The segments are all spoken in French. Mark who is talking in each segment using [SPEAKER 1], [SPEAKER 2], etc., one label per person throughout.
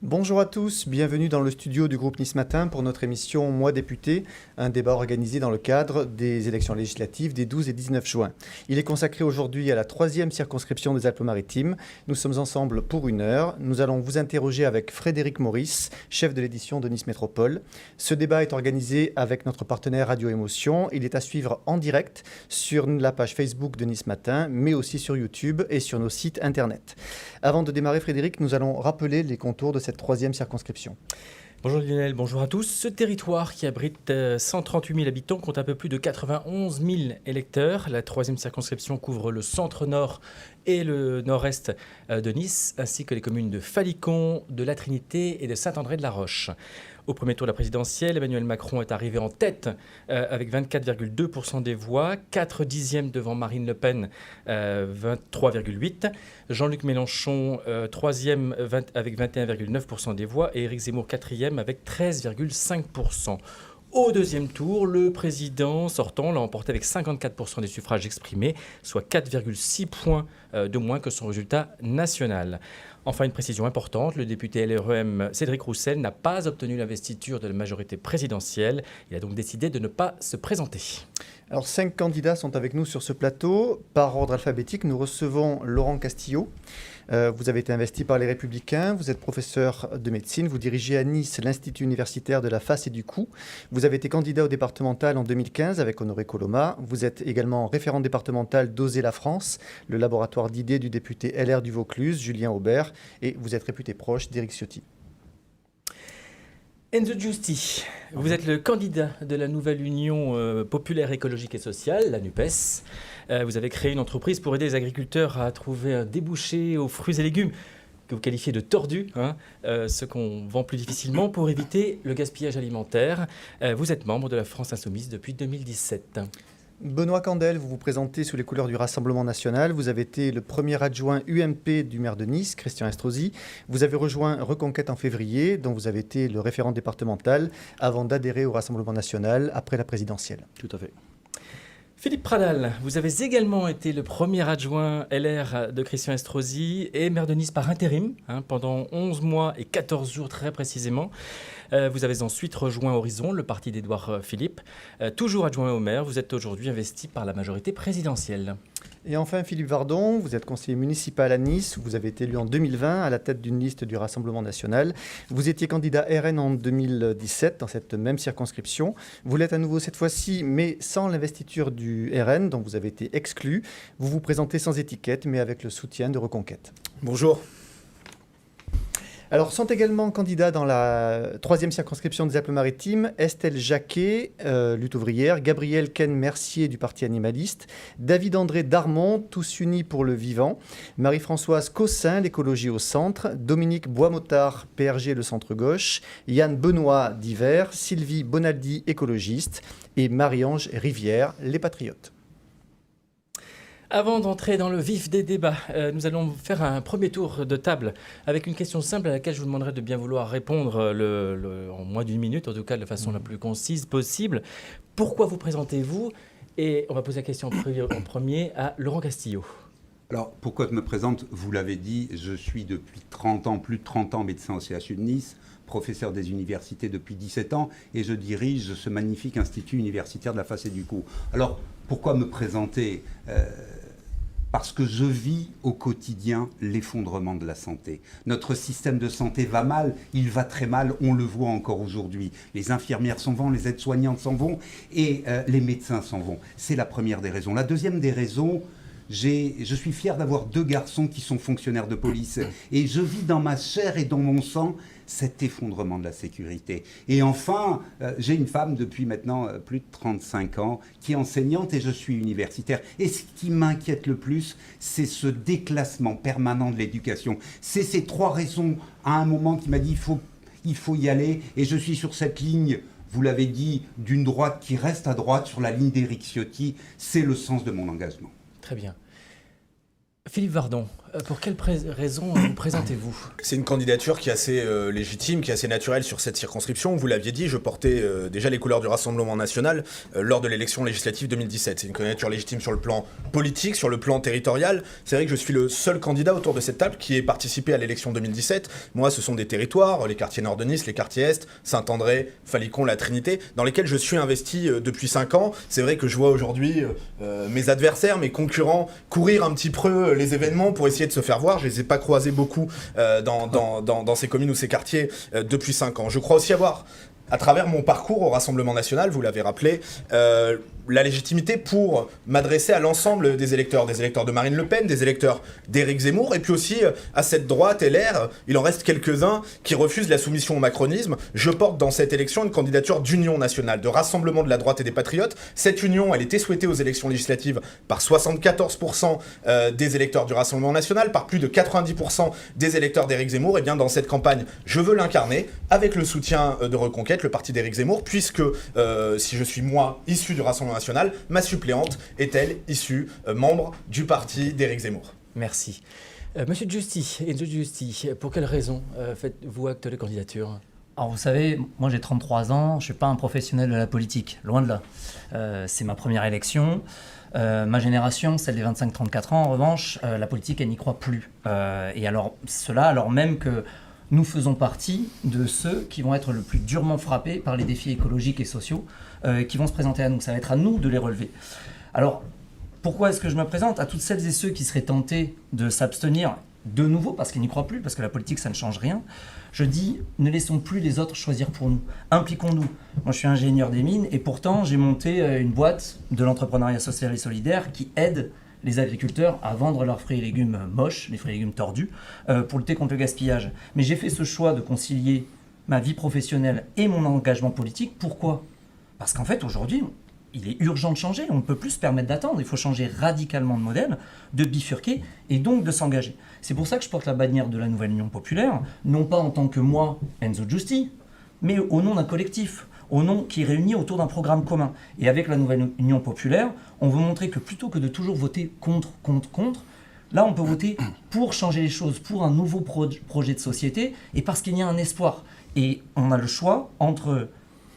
[SPEAKER 1] Bonjour à tous, bienvenue dans le studio du groupe Nice Matin pour notre émission Moi député, un débat organisé dans le cadre des élections législatives des 12 et 19 juin. Il est consacré aujourd'hui à la 3e circonscription des Alpes-Maritimes. Nous sommes ensemble pour 1 heure. Nous allons vous interroger avec Frédéric Maurice, chef de l'édition de Nice Métropole. Ce débat est organisé avec notre partenaire Radio Émotion. Il est à suivre en direct sur la page Facebook de Nice Matin, mais aussi sur YouTube et sur nos sites internet. Avant de démarrer, Frédéric, nous allons rappeler les contours de cette 3e circonscription.
[SPEAKER 2] Bonjour Lionel, bonjour à tous. Ce territoire qui abrite 138 000 habitants compte un peu plus de 91 000 électeurs. La 3e circonscription couvre le centre-nord et le nord-est de Nice, ainsi que les communes de Falicon, de La Trinité et de Saint-André-de-la-Roche. Au premier tour de la présidentielle, Emmanuel Macron est arrivé en tête avec 24,2% des voix, 4 dixièmes devant Marine Le Pen, 23,8%. Jean-Luc Mélenchon, 3e avec 21,9% des voix et Éric Zemmour, 4e avec 13,5%. Au deuxième tour, le président sortant l'a emporté avec 54% des suffrages exprimés, soit 4,6 points de moins que son résultat national. Enfin, une précision importante, le député LREM Cédric Roussel n'a pas obtenu l'investiture de la majorité présidentielle. Il a donc décidé de ne pas se présenter.
[SPEAKER 1] Alors, 5 candidats sont avec nous sur ce plateau. Par ordre alphabétique, nous recevons Laurent Castillo. Vous avez été investi par les Républicains, vous êtes professeur de médecine, vous dirigez à Nice l'Institut universitaire de la face et du cou. Vous avez été candidat au départemental en 2015 avec Honoré Coloma. Vous êtes également référent départemental d'Oser la France, le laboratoire d'idées du député LR du Vaucluse, Julien Aubert, et vous êtes réputé proche d'Éric Ciotti.
[SPEAKER 2] Enzo Giusti, vous êtes le candidat de la nouvelle Union populaire écologique et sociale, la NUPES. Vous avez créé une entreprise pour aider les agriculteurs à trouver un débouché aux fruits et légumes que vous qualifiez de tordus, ce qu'on vend plus difficilement pour éviter le gaspillage alimentaire. Vous êtes membre de la France Insoumise depuis 2017.
[SPEAKER 1] Benoît Candel, vous vous présentez sous les couleurs du Rassemblement national. Vous avez été le premier adjoint UMP du maire de Nice, Christian Estrosi. Vous avez rejoint Reconquête en février, dont vous avez été le référent départemental, avant d'adhérer au Rassemblement national après la présidentielle.
[SPEAKER 3] Tout à fait.
[SPEAKER 2] Philippe Pradal, vous avez également été le premier adjoint LR de Christian Estrosi et maire de Nice par intérim, pendant 11 mois et 14 jours très précisément. Vous avez ensuite rejoint Horizon, le parti d'Édouard Philippe. Toujours adjoint au maire, vous êtes aujourd'hui investi par la majorité présidentielle.
[SPEAKER 1] Et enfin, Philippe Vardon, vous êtes conseiller municipal à Nice. Vous avez été élu en 2020 à la tête d'une liste du Rassemblement national. Vous étiez candidat RN en 2017 dans cette même circonscription. Vous l'êtes à nouveau cette fois-ci, mais sans l'investiture du RN, dont vous avez été exclu. Vous vous présentez sans étiquette, mais avec le soutien de Reconquête.
[SPEAKER 3] Bonjour.
[SPEAKER 1] Alors, sont également candidats dans la 3e circonscription des Alpes-Maritimes Estelle Jacquet, lutte ouvrière, Gabriel Ken Mercier du Parti animaliste, David-André Darmon, Tous unis pour le vivant, Marie-Françoise Cossin, l'écologie au centre, Dominique Boismotard, PRG le centre-gauche, Yann Benoît d'Hiver, Sylvie Bonaldi, écologiste, et Marie-Ange Rivière, les patriotes.
[SPEAKER 2] Avant d'entrer dans le vif des débats, nous allons faire un premier tour de table avec une question simple à laquelle je vous demanderai de bien vouloir répondre en moins d'1 minute, en tout cas de façon la plus concise possible. Pourquoi vous présentez-vous? Et on va poser la question en premier à Laurent Castillo.
[SPEAKER 4] Alors, pourquoi je me présente? Vous l'avez dit, je suis depuis 30 ans, plus de 30 ans médecin au CHU de Nice, professeur des universités depuis 17 ans, et je dirige ce magnifique institut universitaire de la face et du cou. Alors, pourquoi me présenter? Parce que je vis au quotidien l'effondrement de la santé. Notre système de santé va mal, il va très mal, on le voit encore aujourd'hui. Les infirmières s'en vont, les aides-soignantes s'en vont et les médecins s'en vont. C'est la première des raisons. La deuxième des raisons, je suis fier d'avoir 2 garçons qui sont fonctionnaires de police et je vis dans ma chair et dans mon sang cet effondrement de la sécurité. Et enfin, j'ai une femme depuis maintenant plus de 35 ans qui est enseignante et je suis universitaire. Et ce qui m'inquiète le plus, c'est ce déclassement permanent de l'éducation. C'est ces 3 raisons à un moment qui m'a dit il faut y aller. Et je suis sur cette ligne, vous l'avez dit, d'une droite qui reste à droite, sur la ligne d'Éric Ciotti. C'est le sens de mon engagement.
[SPEAKER 2] Très bien. Philippe Vardon, Pour quelle raison vous présentez-vous ?
[SPEAKER 3] C'est une candidature qui est assez légitime, qui est assez naturelle sur cette circonscription. Vous l'aviez dit, je portais déjà les couleurs du Rassemblement national lors de l'élection législative 2017. C'est une candidature légitime sur le plan politique, sur le plan territorial. C'est vrai que je suis le seul candidat autour de cette table qui ait participé à l'élection 2017. Moi, ce sont des territoires, les quartiers nord de Nice, les quartiers est, Saint-André, Falicon, la Trinité, dans lesquels je suis investi depuis 5 ans. C'est vrai que je vois aujourd'hui mes adversaires, mes concurrents courir un petit peu les événements pour essayer de se faire voir. Je les ai pas croisés beaucoup dans ces communes ou ces quartiers depuis 5 ans. Je crois aussi avoir, à travers mon parcours au Rassemblement national, vous l'avez rappelé, la légitimité pour m'adresser à l'ensemble des électeurs de Marine Le Pen, des électeurs d'Éric Zemmour, et puis aussi à cette droite LR, il en reste quelques-uns qui refusent la soumission au macronisme. Je porte dans cette élection une candidature d'union nationale, de rassemblement de la droite et des patriotes. Cette union, elle était souhaitée aux élections législatives par 74% des électeurs du Rassemblement national, par plus de 90% des électeurs d'Éric Zemmour. Et bien dans cette campagne, je veux l'incarner avec le soutien de Reconquête, le parti d'Éric Zemmour, puisque si je suis moi issu du Rassemblement national, ma suppléante est-elle issue, membre du parti d'Éric Zemmour.
[SPEAKER 2] Merci. Monsieur Giusti, Enzo Giusti, pour quelle raison faites-vous acte de candidature ?
[SPEAKER 5] Alors vous savez, moi j'ai 33 ans, je ne suis pas un professionnel de la politique, loin de là. C'est ma première élection. Ma génération, celle des 25-34 ans, en revanche, la politique, elle n'y croit plus. Et alors, alors même que nous faisons partie de ceux qui vont être le plus durement frappés par les défis écologiques et sociaux qui vont se présenter à nous. Ça va être à nous de les relever. Alors, pourquoi est-ce que je me présente ? À toutes celles et ceux qui seraient tentés de s'abstenir de nouveau, parce qu'ils n'y croient plus, parce que la politique, ça ne change rien, je dis, ne laissons plus les autres choisir pour nous. Impliquons-nous. Moi, je suis ingénieur des mines, et pourtant, j'ai monté une boîte de l'entrepreneuriat social et solidaire qui aide les agriculteurs à vendre leurs fruits et légumes moches, les fruits et légumes tordus, pour lutter contre le gaspillage. Mais j'ai fait ce choix de concilier ma vie professionnelle et mon engagement politique. Pourquoi ? Parce qu'en fait, aujourd'hui, il est urgent de changer. On ne peut plus se permettre d'attendre. Il faut changer radicalement de modèle, de bifurquer et donc de s'engager. C'est pour ça que je porte la bannière de la Nouvelle Union Populaire, non pas en tant que moi, Enzo Giusti, mais au nom d'un collectif, au nom qui est réuni autour d'un programme commun. Et avec la Nouvelle Union Populaire, on veut montrer que plutôt que de toujours voter contre, là on peut voter pour changer les choses, pour un nouveau projet de société, et parce qu'il y a un espoir. Et on a le choix entre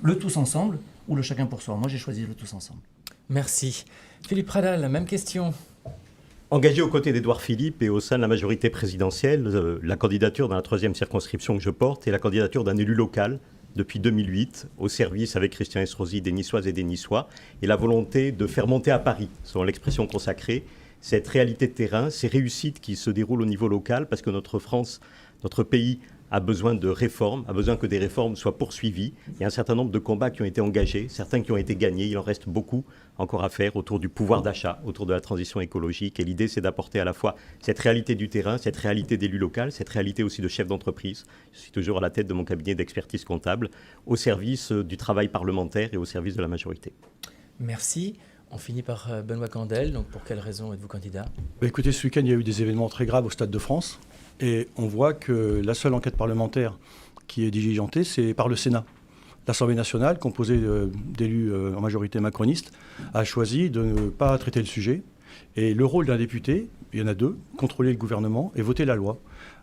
[SPEAKER 5] le tous ensemble ou le chacun pour soi. Moi j'ai choisi le tous ensemble.
[SPEAKER 2] Merci. Philippe Radal, même question.
[SPEAKER 6] Engagé aux côtés d'Édouard Philippe et au sein de la majorité présidentielle, la candidature dans la 3e circonscription que je porte est la candidature d'un élu local depuis 2008, au service avec Christian Estrosi des Niçoises et des Niçois, et la volonté de faire monter à Paris, selon l'expression consacrée, cette réalité de terrain, ces réussites qui se déroulent au niveau local, parce que notre France, notre pays a besoin de réformes, a besoin que des réformes soient poursuivies. Il y a un certain nombre de combats qui ont été engagés, certains qui ont été gagnés. Il en reste beaucoup encore à faire autour du pouvoir d'achat, autour de la transition écologique. Et l'idée, c'est d'apporter à la fois cette réalité du terrain, cette réalité d'élu local, cette réalité aussi de chef d'entreprise. Je suis toujours à la tête de mon cabinet d'expertise comptable, au service du travail parlementaire et au service de la majorité.
[SPEAKER 2] Merci. On finit par Benoît Candel. Donc, pour quelle raison êtes-vous candidat ?
[SPEAKER 7] Écoutez, ce week-end, il y a eu des événements très graves au Stade de France. Et on voit que la seule enquête parlementaire qui est diligentée, c'est par le Sénat. L'Assemblée nationale, composée d'élus en majorité macronistes, a choisi de ne pas traiter le sujet. Et le rôle d'un député, il y en a deux, contrôler le gouvernement et voter la loi.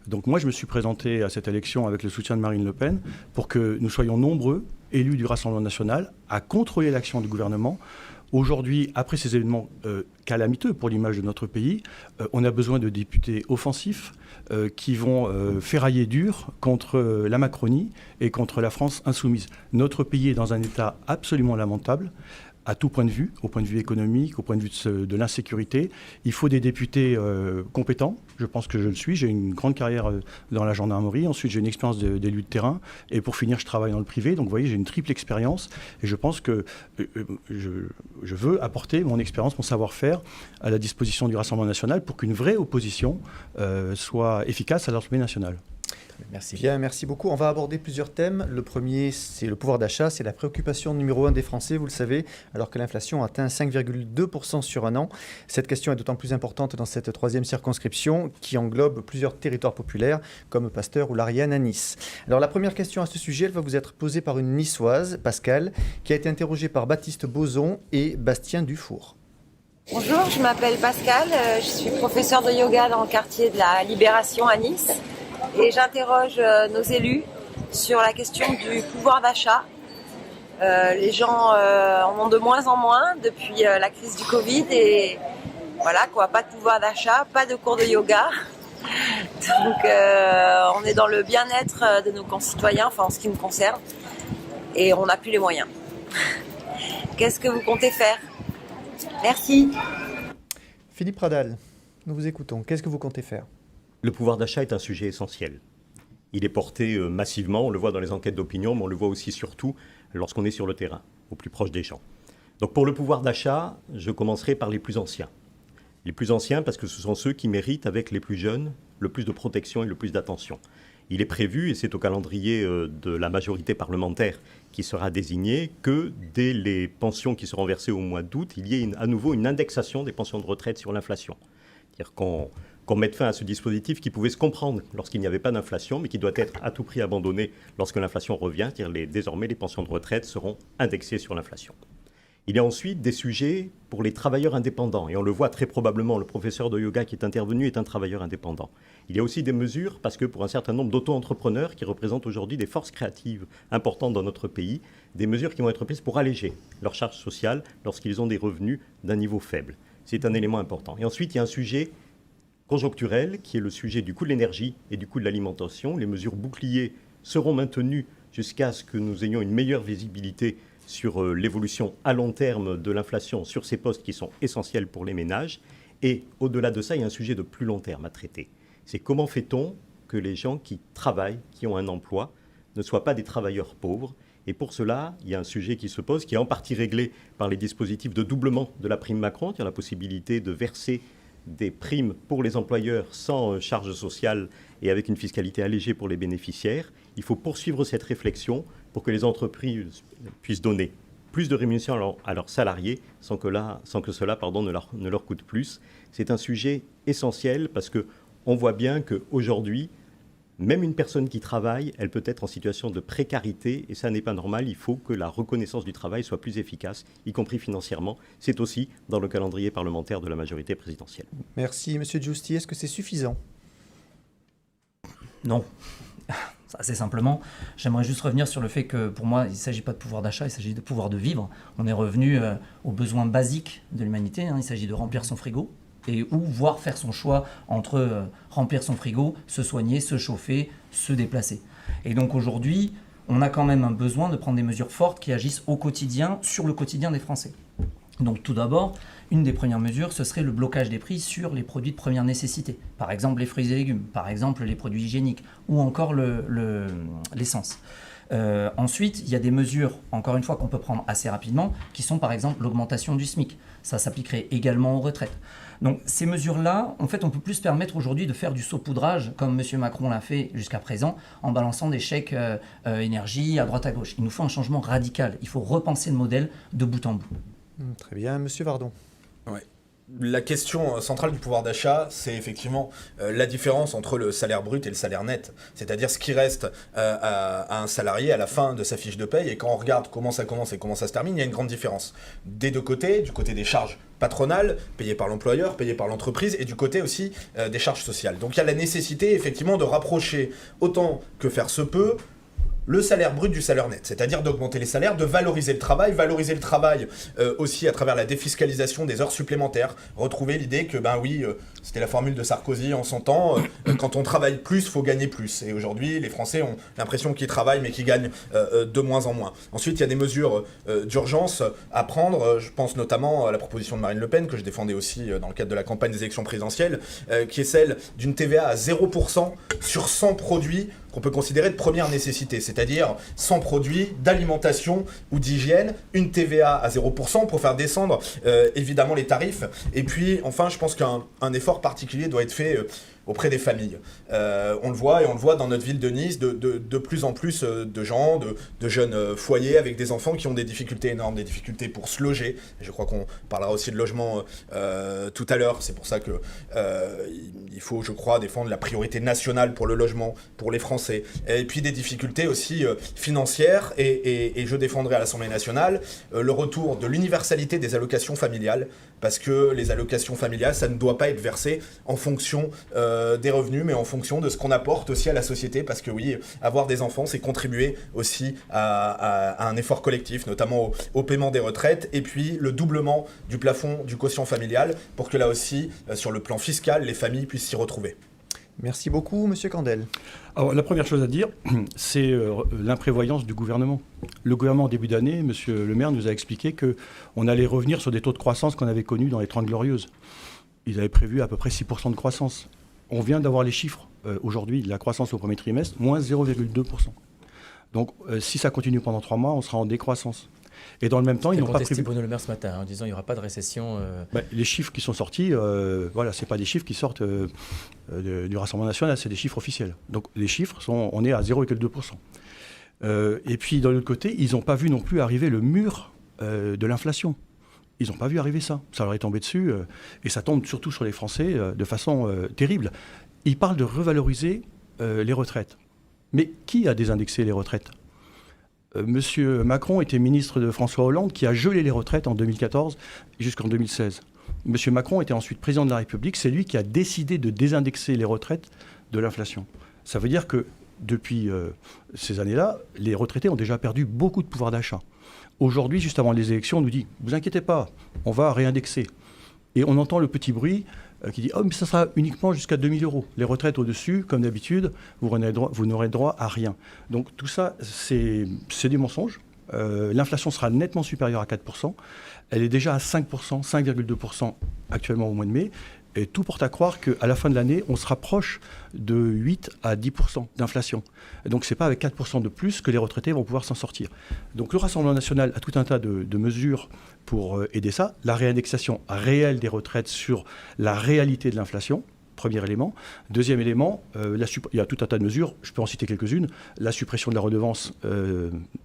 [SPEAKER 7] Donc moi, je me suis présenté à cette élection avec le soutien de Marine Le Pen pour que nous soyons nombreux, élus du Rassemblement national, à contrôler l'action du gouvernement. Aujourd'hui, après ces événements calamiteux pour l'image de notre pays, on a besoin de députés offensifs qui vont ferrailler dur contre la Macronie et contre la France insoumise. Notre pays est dans un état absolument lamentable, à tout point de vue, au point de vue économique, au point de vue de l'insécurité. Il faut des députés compétents. Je pense que je le suis. J'ai une grande carrière dans la gendarmerie. Ensuite, j'ai une expérience d'élu de terrain. Et pour finir, je travaille dans le privé. Donc, vous voyez, j'ai une triple expérience. Et je pense que je veux apporter mon expérience, mon savoir-faire à la disposition du Rassemblement national pour qu'une vraie opposition soit efficace à l'Assemblée nationale.
[SPEAKER 2] Merci.
[SPEAKER 1] Bien, merci beaucoup. On va aborder plusieurs thèmes. Le premier, c'est le pouvoir d'achat. C'est la préoccupation numéro 1 des Français, vous le savez, alors que l'inflation atteint 5,2% sur un an. Cette question est d'autant plus importante dans cette 3e circonscription qui englobe plusieurs territoires populaires, comme Pasteur ou l'Ariane à Nice. Alors la première question à ce sujet, elle va vous être posée par une niçoise, Pascal, qui a été interrogée par Baptiste Bozon et Bastien Dufour.
[SPEAKER 8] Bonjour, je m'appelle Pascal, je suis professeure de yoga dans le quartier de la Libération à Nice et j'interroge nos élus sur la question du pouvoir d'achat. Les gens en ont de moins en moins depuis la crise du Covid et voilà quoi, pas de pouvoir d'achat, pas de cours de yoga. Donc on est dans le bien-être de nos concitoyens, enfin en ce qui me concerne, et on n'a plus les moyens. Qu'est-ce que vous comptez faire ? Merci.
[SPEAKER 1] Philippe Radal, nous vous écoutons. Qu'est-ce que vous comptez faire ?
[SPEAKER 6] Le pouvoir d'achat est un sujet essentiel. Il est porté massivement, on le voit dans les enquêtes d'opinion, mais on le voit aussi surtout lorsqu'on est sur le terrain, au plus proche des gens. Donc pour le pouvoir d'achat, je commencerai par les plus anciens. Les plus anciens parce que ce sont ceux qui méritent avec les plus jeunes le plus de protection et le plus d'attention. Il est prévu, et c'est au calendrier de la majorité parlementaire qui sera désigné, que dès les pensions qui seront versées au mois d'août, il y ait à nouveau une indexation des pensions de retraite sur l'inflation. C'est-à-dire qu'on mette fin à ce dispositif qui pouvait se comprendre lorsqu'il n'y avait pas d'inflation, mais qui doit être à tout prix abandonné lorsque l'inflation revient. C'est-à-dire désormais, les pensions de retraite seront indexées sur l'inflation. Il y a ensuite des sujets pour les travailleurs indépendants. Et on le voit très probablement, le professeur de yoga qui est intervenu est un travailleur indépendant. Il y a aussi des mesures, parce que pour un certain nombre d'auto-entrepreneurs qui représentent aujourd'hui des forces créatives importantes dans notre pays, des mesures qui vont être prises pour alléger leurs charges sociales lorsqu'ils ont des revenus d'un niveau faible. C'est un élément important. Et ensuite, il y a un sujet conjoncturel qui est le sujet du coût de l'énergie et du coût de l'alimentation. Les mesures boucliers seront maintenues jusqu'à ce que nous ayons une meilleure visibilité sur l'évolution à long terme de l'inflation sur ces postes qui sont essentiels pour les ménages. Et au-delà de ça, il y a un sujet de plus long terme à traiter. C'est comment fait-on que les gens qui travaillent, qui ont un emploi, ne soient pas des travailleurs pauvres. Et pour cela, il y a un sujet qui se pose, qui est en partie réglé par les dispositifs de doublement de la prime Macron, qui a la possibilité de verser des primes pour les employeurs sans charge sociale et avec une fiscalité allégée pour les bénéficiaires. Il faut poursuivre cette réflexion pour que les entreprises puissent donner plus de rémunération à leurs salariés sans que cela ne leur coûte plus. C'est un sujet essentiel parce qu'on voit bien qu'aujourd'hui, même une personne qui travaille, elle peut être en situation de précarité et ça n'est pas normal. Il faut que la reconnaissance du travail soit plus efficace, y compris financièrement. C'est aussi dans le calendrier parlementaire de la majorité présidentielle.
[SPEAKER 1] Merci. Monsieur Giusti, est-ce que c'est suffisant ?
[SPEAKER 5] Non. Assez simplement, j'aimerais juste revenir sur le fait que pour moi, il ne s'agit pas de pouvoir d'achat, il s'agit de pouvoir de vivre. On est revenu aux besoins basiques de l'humanité. Il s'agit de remplir son frigo et ou voire faire son choix entre remplir son frigo, se soigner, se chauffer, se déplacer. Et donc aujourd'hui, on a quand même un besoin de prendre des mesures fortes qui agissent au quotidien, sur le quotidien des Français. Donc tout d'abord, une des premières mesures, ce serait le blocage des prix sur les produits de première nécessité. Par exemple les fruits et légumes, par exemple les produits hygiéniques ou encore l'essence. Ensuite, il y a des mesures, encore une fois, qu'on peut prendre assez rapidement, qui sont par exemple l'augmentation du SMIC. Ça s'appliquerait également aux retraites. Donc ces mesures-là, en fait, on peut plus se permettre aujourd'hui de faire du saupoudrage, comme M. Macron l'a fait jusqu'à présent, en balançant des chèques énergie à droite à gauche. Il nous faut un changement radical. Il faut repenser le modèle de bout en bout.
[SPEAKER 1] Très bien. Monsieur Vardon.
[SPEAKER 3] Ouais. La question centrale du pouvoir d'achat, c'est effectivement la différence entre le salaire brut et le salaire net. C'est-à-dire ce qui reste à un salarié à la fin de sa fiche de paye. Et quand on regarde comment ça commence et comment ça se termine, il y a une grande différence. Des deux côtés, du côté des charges patronales, payées par l'employeur, payées par l'entreprise, et du côté aussi des charges sociales. Donc il y a la nécessité effectivement de rapprocher, autant que faire se peut, le salaire brut du salaire net, c'est-à-dire d'augmenter les salaires, de valoriser le travail aussi à travers la défiscalisation des heures supplémentaires, retrouver l'idée que, c'était la formule de Sarkozy en son temps, quand on travaille plus, il faut gagner plus. Et aujourd'hui, les Français ont l'impression qu'ils travaillent, mais qu'ils gagnent de moins en moins. Ensuite, il y a des mesures d'urgence à prendre, je pense notamment à la proposition de Marine Le Pen, que je défendais aussi dans le cadre de la campagne des élections présidentielles, qui est celle d'une TVA à 0% sur 100 produits qu'on peut considérer de première nécessité, c'est-à-dire 100 produits d'alimentation ou d'hygiène, une TVA à 0% pour faire descendre évidemment les tarifs. Et puis enfin, je pense qu'un effort particulier doit être fait auprès des familles. On le voit dans notre ville de Nice, de plus en plus de gens, de jeunes foyers avec des enfants qui ont des difficultés énormes, des difficultés pour se loger. Je crois qu'on parlera aussi de logement tout à l'heure. C'est pour ça que il faut, je crois, défendre la priorité nationale pour le logement, pour les Français. Et puis des difficultés aussi financières. Et je défendrai à l'Assemblée nationale le retour de l'universalité des allocations familiales. parce que les allocations familiales, ça ne doit pas être versé en fonction des revenus, mais en fonction de ce qu'on apporte aussi à la société, parce que oui, avoir des enfants, c'est contribuer aussi à un effort collectif, notamment au paiement des retraites, et puis le doublement du plafond du quotient familial, pour que là aussi, sur le plan fiscal, les familles puissent s'y retrouver.
[SPEAKER 1] Merci beaucoup, Monsieur Candel.
[SPEAKER 7] Alors, la première chose à dire, c'est l'imprévoyance du gouvernement. Le gouvernement, en début d'année, Monsieur le maire nous a expliqué qu'on allait revenir sur des taux de croissance qu'on avait connus dans les 30 Glorieuses. Ils avaient prévu à peu près 6% de croissance. On vient d'avoir les chiffres. Aujourd'hui, la croissance au premier trimestre, moins 0,2%. Donc, si ça continue pendant 3 mois, on sera en décroissance. Et dans le même temps, ils n'ont pas prévu.
[SPEAKER 2] Bruno Le Maire ce matin en disant qu'il n'y aura pas de récession.
[SPEAKER 7] Les chiffres qui sont sortis, voilà, c'est pas des chiffres qui sortent du Rassemblement national, c'est des chiffres officiels. Donc les chiffres on est à 0,2%. Et puis de l'autre côté, ils n'ont pas vu non plus arriver le mur de l'inflation. Ils n'ont pas vu arriver ça. Ça leur est tombé dessus et ça tombe surtout sur les Français de façon terrible. Ils parlent de revaloriser les retraites. Mais qui a désindexé les retraites ? Monsieur Macron était ministre de François Hollande qui a gelé les retraites en 2014 jusqu'en 2016. Monsieur Macron était ensuite président de la République. C'est lui qui a décidé de désindexer les retraites de l'inflation. Ça veut dire que depuis ces années-là, les retraités ont déjà perdu beaucoup de pouvoir d'achat. Aujourd'hui, juste avant les élections, on nous dit « Vous inquiétez pas, on va réindexer ». Et on entend le petit bruit qui dit « Oh, mais ça sera uniquement jusqu'à 2 000 €. Les retraites au-dessus, comme d'habitude, vous n'aurez droit à rien. » Donc tout ça, c'est des mensonges. L'inflation sera nettement supérieure à 4%. Elle est déjà à 5%, 5,2% actuellement au mois de mai. Et tout porte à croire qu'à la fin de l'année, on se rapproche de 8 à 10% d'inflation. Et donc ce n'est pas avec 4% de plus que les retraités vont pouvoir s'en sortir. Donc le Rassemblement national a tout un tas de mesures pour aider ça. La réindexation réelle des retraites sur la réalité de l'inflation. Premier élément. Deuxième élément, il y a tout un tas de mesures, je peux en citer quelques-unes. La suppression de la redevance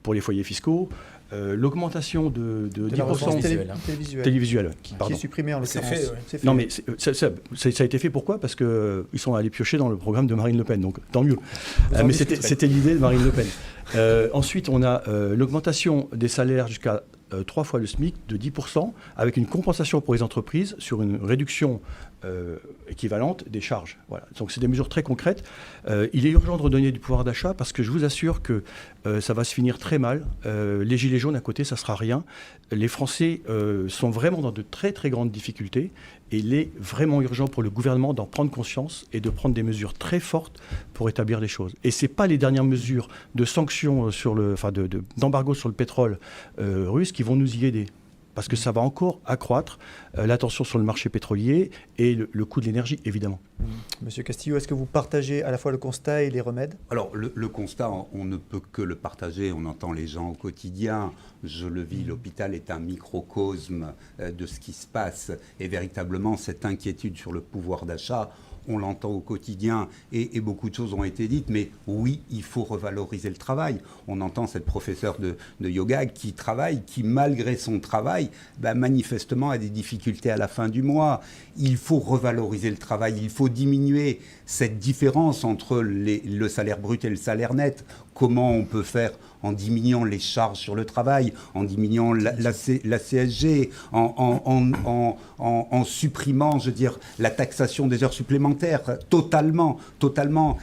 [SPEAKER 7] pour les foyers fiscaux, l'augmentation de 10% télévisuelle. Qui
[SPEAKER 1] est supprimée en l'occurrence.
[SPEAKER 7] C'est fait. Non, mais ça a été fait pourquoi ? Parce qu'ils sont allés piocher dans le programme de Marine Le Pen, donc tant mieux. Mais c'était l'idée de Marine Le Pen. Ensuite, on a l'augmentation des salaires jusqu'à 3 fois le SMIC de 10%, avec une compensation pour les entreprises sur une réduction équivalente des charges. Voilà. Donc c'est des mesures très concrètes. Il est urgent de redonner du pouvoir d'achat parce que je vous assure que ça va se finir très mal. Les gilets jaunes à côté, ça ne sera rien. Les Français sont vraiment dans de très très grandes difficultés et il est vraiment urgent pour le gouvernement d'en prendre conscience et de prendre des mesures très fortes pour établir les choses. Et ce n'est pas les dernières mesures de sanctions d'embargo sur le pétrole russe qui vont nous y aider. Parce que ça va encore accroître la tension sur le marché pétrolier et le coût de l'énergie, évidemment.
[SPEAKER 1] Monsieur Castillo, est-ce que vous partagez à la fois le constat et les remèdes ?
[SPEAKER 4] Alors, le constat, on ne peut que le partager. On entend les gens au quotidien. Je le vis, l'hôpital est un microcosme de ce qui se passe. Et véritablement, cette inquiétude sur le pouvoir d'achat, on l'entend au quotidien et beaucoup de choses ont été dites, mais oui, il faut revaloriser le travail. On entend cette professeure de yoga qui travaille, qui malgré son travail, manifestement a des difficultés à la fin du mois. Il faut revaloriser le travail, il faut diminuer cette différence entre le salaire brut et le salaire net. Comment on peut faire en diminuant les charges sur le travail, en diminuant la CSG, en supprimant, je veux dire, la taxation des heures supplémentaires, totalement,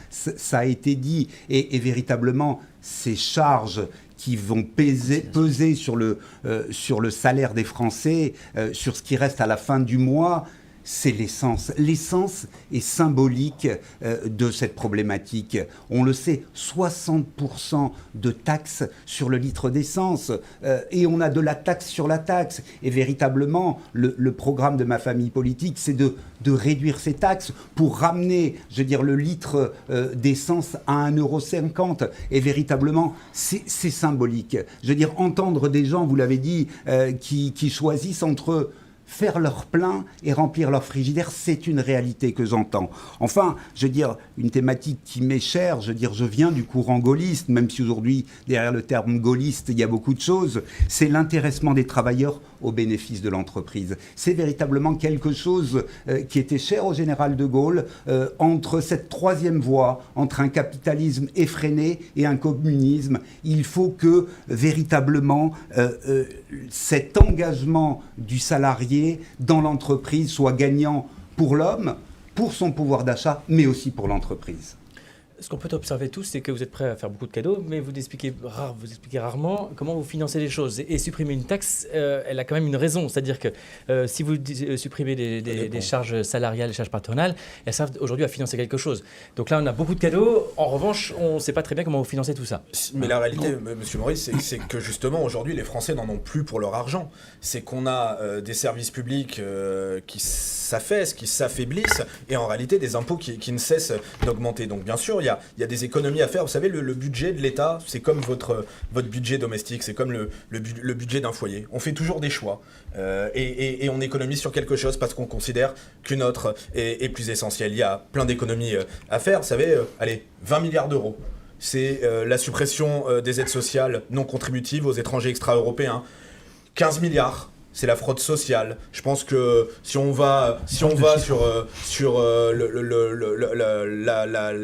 [SPEAKER 4] ça a été dit, et véritablement, ces charges qui vont peser sur le salaire des Français, sur ce qui reste à la fin du mois, c'est l'essence. L'essence est symbolique de cette problématique. On le sait, 60% de taxes sur le litre d'essence. Et on a de la taxe sur la taxe. Et véritablement, le programme de ma famille politique, c'est de réduire ces taxes pour ramener, je veux dire, le litre d'essence à 1,50 €. Et véritablement, c'est symbolique. Je veux dire, entendre des gens, vous l'avez dit, qui choisissent entre faire leur plein et remplir leur frigidaire, c'est une réalité que j'entends. Enfin, je veux dire, une thématique qui m'est chère, je veux dire, je viens du courant gaulliste, même si aujourd'hui, derrière le terme gaulliste, il y a beaucoup de choses, c'est l'intéressement des travailleurs au bénéfice de l'entreprise. C'est véritablement quelque chose qui était cher au général de Gaulle, entre cette troisième voie, entre un capitalisme effréné et un communisme. Il faut que véritablement cet engagement du salarié dans l'entreprise soit gagnant pour l'homme, pour son pouvoir d'achat, mais aussi pour l'entreprise.
[SPEAKER 2] Ce qu'on peut observer tous, c'est que vous êtes prêts à faire beaucoup de cadeaux, mais vous expliquez rarement comment vous financez les choses. Et supprimer une taxe, elle a quand même une raison. C'est-à-dire que si vous supprimez des charges salariales, des charges patronales, elles servent aujourd'hui à financer quelque chose. Donc là, on a beaucoup de cadeaux. En revanche, on ne sait pas très bien comment vous financez tout ça.
[SPEAKER 3] Mais la réalité, Monsieur Maurice, c'est que justement, aujourd'hui, les Français n'en ont plus pour leur argent. C'est qu'on a des services publics qui s'affaissent, qui s'affaiblissent, et en réalité, des impôts qui ne cessent d'augmenter. Donc bien sûr, il y a des économies à faire. Vous savez, le budget de l'État, c'est comme votre budget domestique, c'est comme le budget d'un foyer. On fait toujours des choix et on économise sur quelque chose parce qu'on considère qu'une autre est plus essentielle. Il y a plein d'économies à faire. Vous savez, 20 milliards d'euros. C'est la suppression des aides sociales non contributives aux étrangers extra-européens. 15 milliards. C'est la fraude sociale. Je pense que si on va sur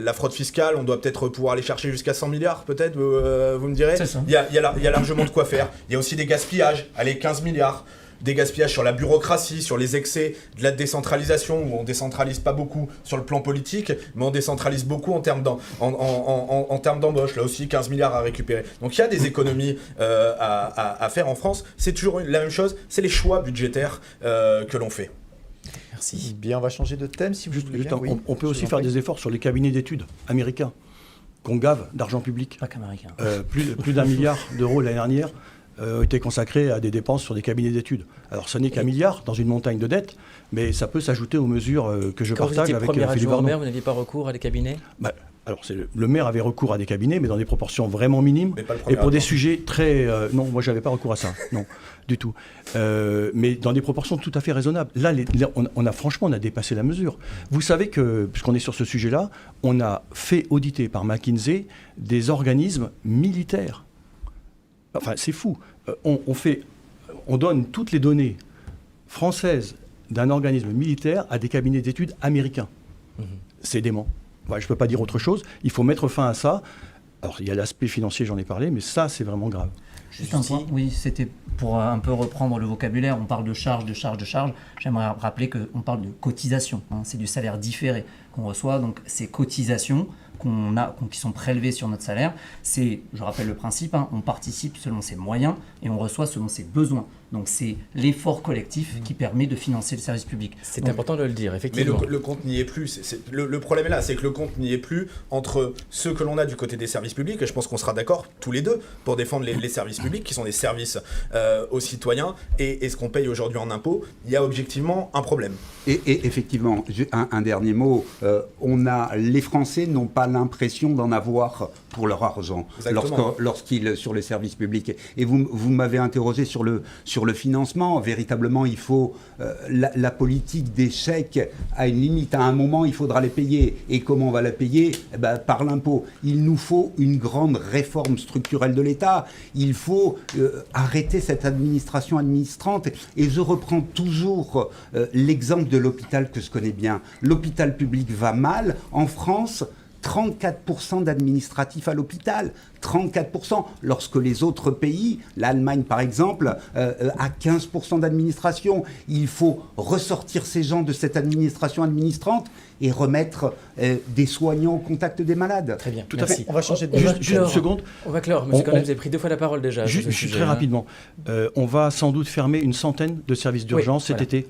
[SPEAKER 3] la fraude fiscale, on doit peut-être pouvoir aller chercher jusqu'à 100 milliards, peut-être, vous me direz. Il y a largement de quoi faire. Il y a aussi des gaspillages. 15 milliards. Des gaspillages sur la bureaucratie, sur les excès de la décentralisation, où on ne décentralise pas beaucoup sur le plan politique, mais on décentralise beaucoup en termes d'embauche. Là aussi, 15 milliards à récupérer. Donc il y a des économies à faire en France. C'est toujours la même chose, c'est les choix budgétaires que l'on fait.
[SPEAKER 2] Merci.
[SPEAKER 1] Bien, on va changer de thème si vous voulez bien. Oui,
[SPEAKER 7] on peut aussi faire des efforts sur les cabinets d'études américains qu'on gave d'argent public.
[SPEAKER 5] Pas qu'américain.
[SPEAKER 7] Plus d'1 milliard d'euros l'année dernière ont été consacrés à des dépenses sur des cabinets d'études. Alors, ce n'est qu'un milliard dans une montagne de dettes, mais ça peut s'ajouter aux mesures que je partage avec Philippe
[SPEAKER 2] adjoint au maire, vous n'aviez pas recours à des cabinets ?
[SPEAKER 7] Alors, le maire avait recours à des cabinets, mais dans des proportions vraiment minimes. Et pour des sujets très... non, moi, je n'avais pas recours à ça. Non, du tout. Mais dans des proportions tout à fait raisonnables. Là, on a dépassé la mesure. Vous savez que, puisqu'on est sur ce sujet-là, on a fait auditer par McKinsey des organismes militaires. Enfin, c'est fou. On donne toutes les données françaises d'un organisme militaire à des cabinets d'études américains. C'est dément. Je ne peux pas dire autre chose. Il faut mettre fin à ça. Alors, il y a l'aspect financier, j'en ai parlé, mais ça, c'est vraiment grave.
[SPEAKER 5] Juste un point, oui, c'était pour un peu reprendre le vocabulaire. On parle de charge. J'aimerais rappeler qu'on parle de cotisation. C'est du salaire différé qu'on reçoit. Donc, ces cotisations qui sont prélevées sur notre salaire, je rappelle le principe, on participe selon ses moyens et on reçoit selon ses besoins. Donc c'est l'effort collectif qui permet de financer le service public.
[SPEAKER 2] C'est important de le dire, effectivement.
[SPEAKER 3] Mais le compte n'y est plus. Le problème est là, c'est que le compte n'y est plus entre ceux que l'on a du côté des services publics, et je pense qu'on sera d'accord tous les deux pour défendre les services publics, qui sont des services aux citoyens, et ce qu'on paye aujourd'hui en impôts. Il y a objectivement un problème.
[SPEAKER 4] Et effectivement, un dernier mot, les Français n'ont pas l'impression d'en avoir pour leur argent lorsqu'ils sur les services publics. Et vous m'avez interrogé sur le financement. Véritablement, il faut la politique des chèques a une limite. À un moment, il faudra les payer. Et comment on va la payer ? Par l'impôt. Il nous faut une grande réforme structurelle de l'État. Il faut arrêter cette administration administrante. Et je reprends toujours l'exemple de l'hôpital que je connais bien. L'hôpital public va mal. En France, 34% d'administratifs à l'hôpital. 34%, lorsque les autres pays, l'Allemagne par exemple, a 15% d'administration. Il faut ressortir ces gens de cette administration administrante et remettre des soignants au contact des malades.
[SPEAKER 2] Très bien,
[SPEAKER 1] tout
[SPEAKER 2] merci.
[SPEAKER 1] à fait. On va changer de
[SPEAKER 7] Juste une seconde.
[SPEAKER 2] On va clore, monsieur Cornel, vous avez pris 2 fois la parole déjà.
[SPEAKER 7] Juste très rapidement. On va sans doute fermer une centaine de services d'urgence cet été.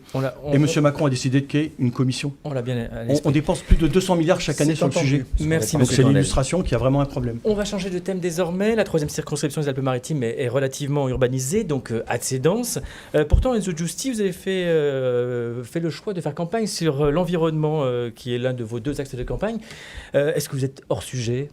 [SPEAKER 7] Et M. Macron a décidé de créer une commission.
[SPEAKER 2] On l'a bien
[SPEAKER 7] on dépense plus de 200 milliards chaque année sur le sujet.
[SPEAKER 2] Merci,
[SPEAKER 7] donc c'est l'illustration qu'il y a vraiment un problème.
[SPEAKER 2] On va changer de thème désormais. La 3e circonscription des Alpes-Maritimes est relativement urbanisée, donc assez dense. Pourtant, Enzo Giusti, vous avez fait le choix de faire campagne sur l'environnement, qui est l'un de vos 2 axes de campagne. Est-ce que vous êtes hors sujet ?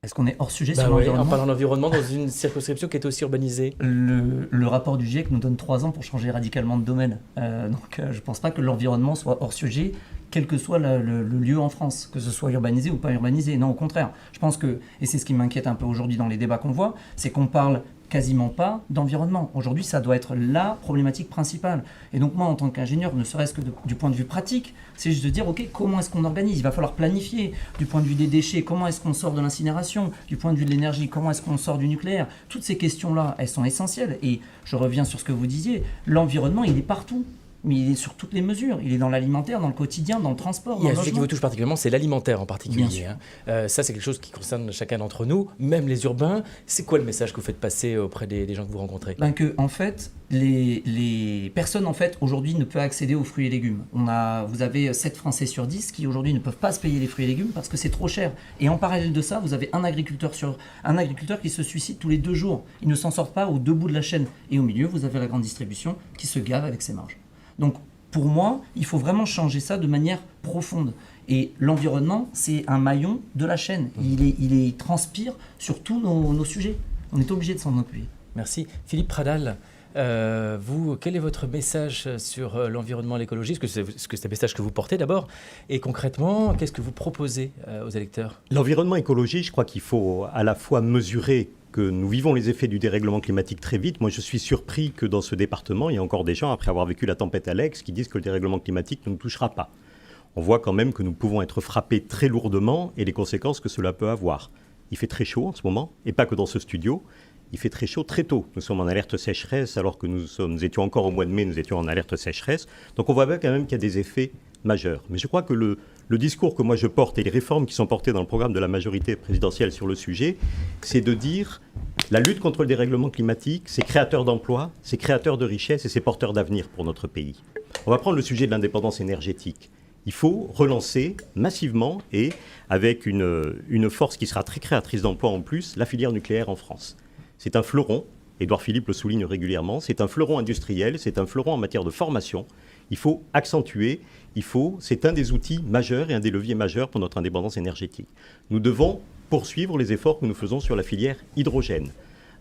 [SPEAKER 5] Est-ce qu'on est hors sujet sur l'environnement ?
[SPEAKER 2] En parlant d'environnement dans une circonscription qui est aussi urbanisée.
[SPEAKER 5] Le rapport du GIEC nous donne 3 ans pour changer radicalement de domaine. Donc je ne pense pas que l'environnement soit hors sujet. quel que soit le lieu en France, que ce soit urbanisé ou pas urbanisé. Non, au contraire. Je pense que, et c'est ce qui m'inquiète un peu aujourd'hui dans les débats qu'on voit, c'est qu'on parle quasiment pas d'environnement. Aujourd'hui, ça doit être la problématique principale. Et donc moi, en tant qu'ingénieur, ne serait-ce que du point de vue pratique, c'est juste de dire, ok, comment est-ce qu'on organise ? Il va falloir planifier. Du point de vue des déchets, comment est-ce qu'on sort de l'incinération ? Du point de vue de l'énergie, comment est-ce qu'on sort du nucléaire ? Toutes ces questions-là, elles sont essentielles. Et je reviens sur ce que vous disiez, l'environnement, il est partout. Mais il est sur toutes les mesures. Il est dans l'alimentaire, dans le quotidien, dans le transport.
[SPEAKER 2] Il y a un sujet qui vous touche particulièrement, c'est l'alimentaire en particulier.
[SPEAKER 5] Bien
[SPEAKER 2] Ça, c'est quelque chose qui concerne chacun d'entre nous, même les urbains. C'est quoi le message que vous faites passer auprès des gens que vous rencontrez ?
[SPEAKER 5] Que, en fait, les personnes, en fait, aujourd'hui, ne peuvent accéder aux fruits et légumes. Vous avez 7 Français sur 10 qui, aujourd'hui, ne peuvent pas se payer les fruits et légumes parce que c'est trop cher. Et en parallèle de ça, vous avez un agriculteur qui se suicide tous les 2 jours. Il ne s'en sort pas aux 2 bouts de la chaîne. Et au milieu, vous avez la grande distribution qui se gave avec ses marges. Donc, pour moi, il faut vraiment changer ça de manière profonde. Et l'environnement, c'est un maillon de la chaîne. Il transpire sur tous nos sujets. On est obligé de s'en occuper.
[SPEAKER 2] Merci. Philippe Pradal, vous, quel est votre message sur l'environnement et l'écologie ? Est-ce que c'est un message que vous portez d'abord ? Et concrètement, qu'est-ce que vous proposez aux électeurs ?
[SPEAKER 6] L'environnement écologie, je crois qu'il faut à la fois mesurer que nous vivons les effets du dérèglement climatique très vite. Moi, je suis surpris que dans ce département, il y a encore des gens, après avoir vécu la tempête Alex, qui disent que le dérèglement climatique ne nous touchera pas. On voit quand même que nous pouvons être frappés très lourdement et les conséquences que cela peut avoir. Il fait très chaud en ce moment, et pas que dans ce studio. Il fait très chaud très tôt. Nous sommes en alerte sécheresse, alors que nous étions encore au mois de mai, nous étions en alerte sécheresse. Donc on voit bien quand même qu'il y a des effets majeurs. Mais je crois que le discours que moi je porte et les réformes qui sont portées dans le programme de la majorité présidentielle sur le sujet, c'est de dire la lutte contre le dérèglement climatique, c'est créateur d'emplois, c'est créateur de richesses et c'est porteur d'avenir pour notre pays. On va prendre le sujet de l'indépendance énergétique. Il faut relancer massivement et avec une force qui sera très créatrice d'emplois en plus, la filière nucléaire en France. C'est un fleuron, Édouard Philippe le souligne régulièrement, c'est un fleuron industriel, c'est un fleuron en matière de formation. Il faut accentuer, c'est un des outils majeurs et un des leviers majeurs pour notre indépendance énergétique. Nous devons poursuivre les efforts que nous faisons sur la filière hydrogène.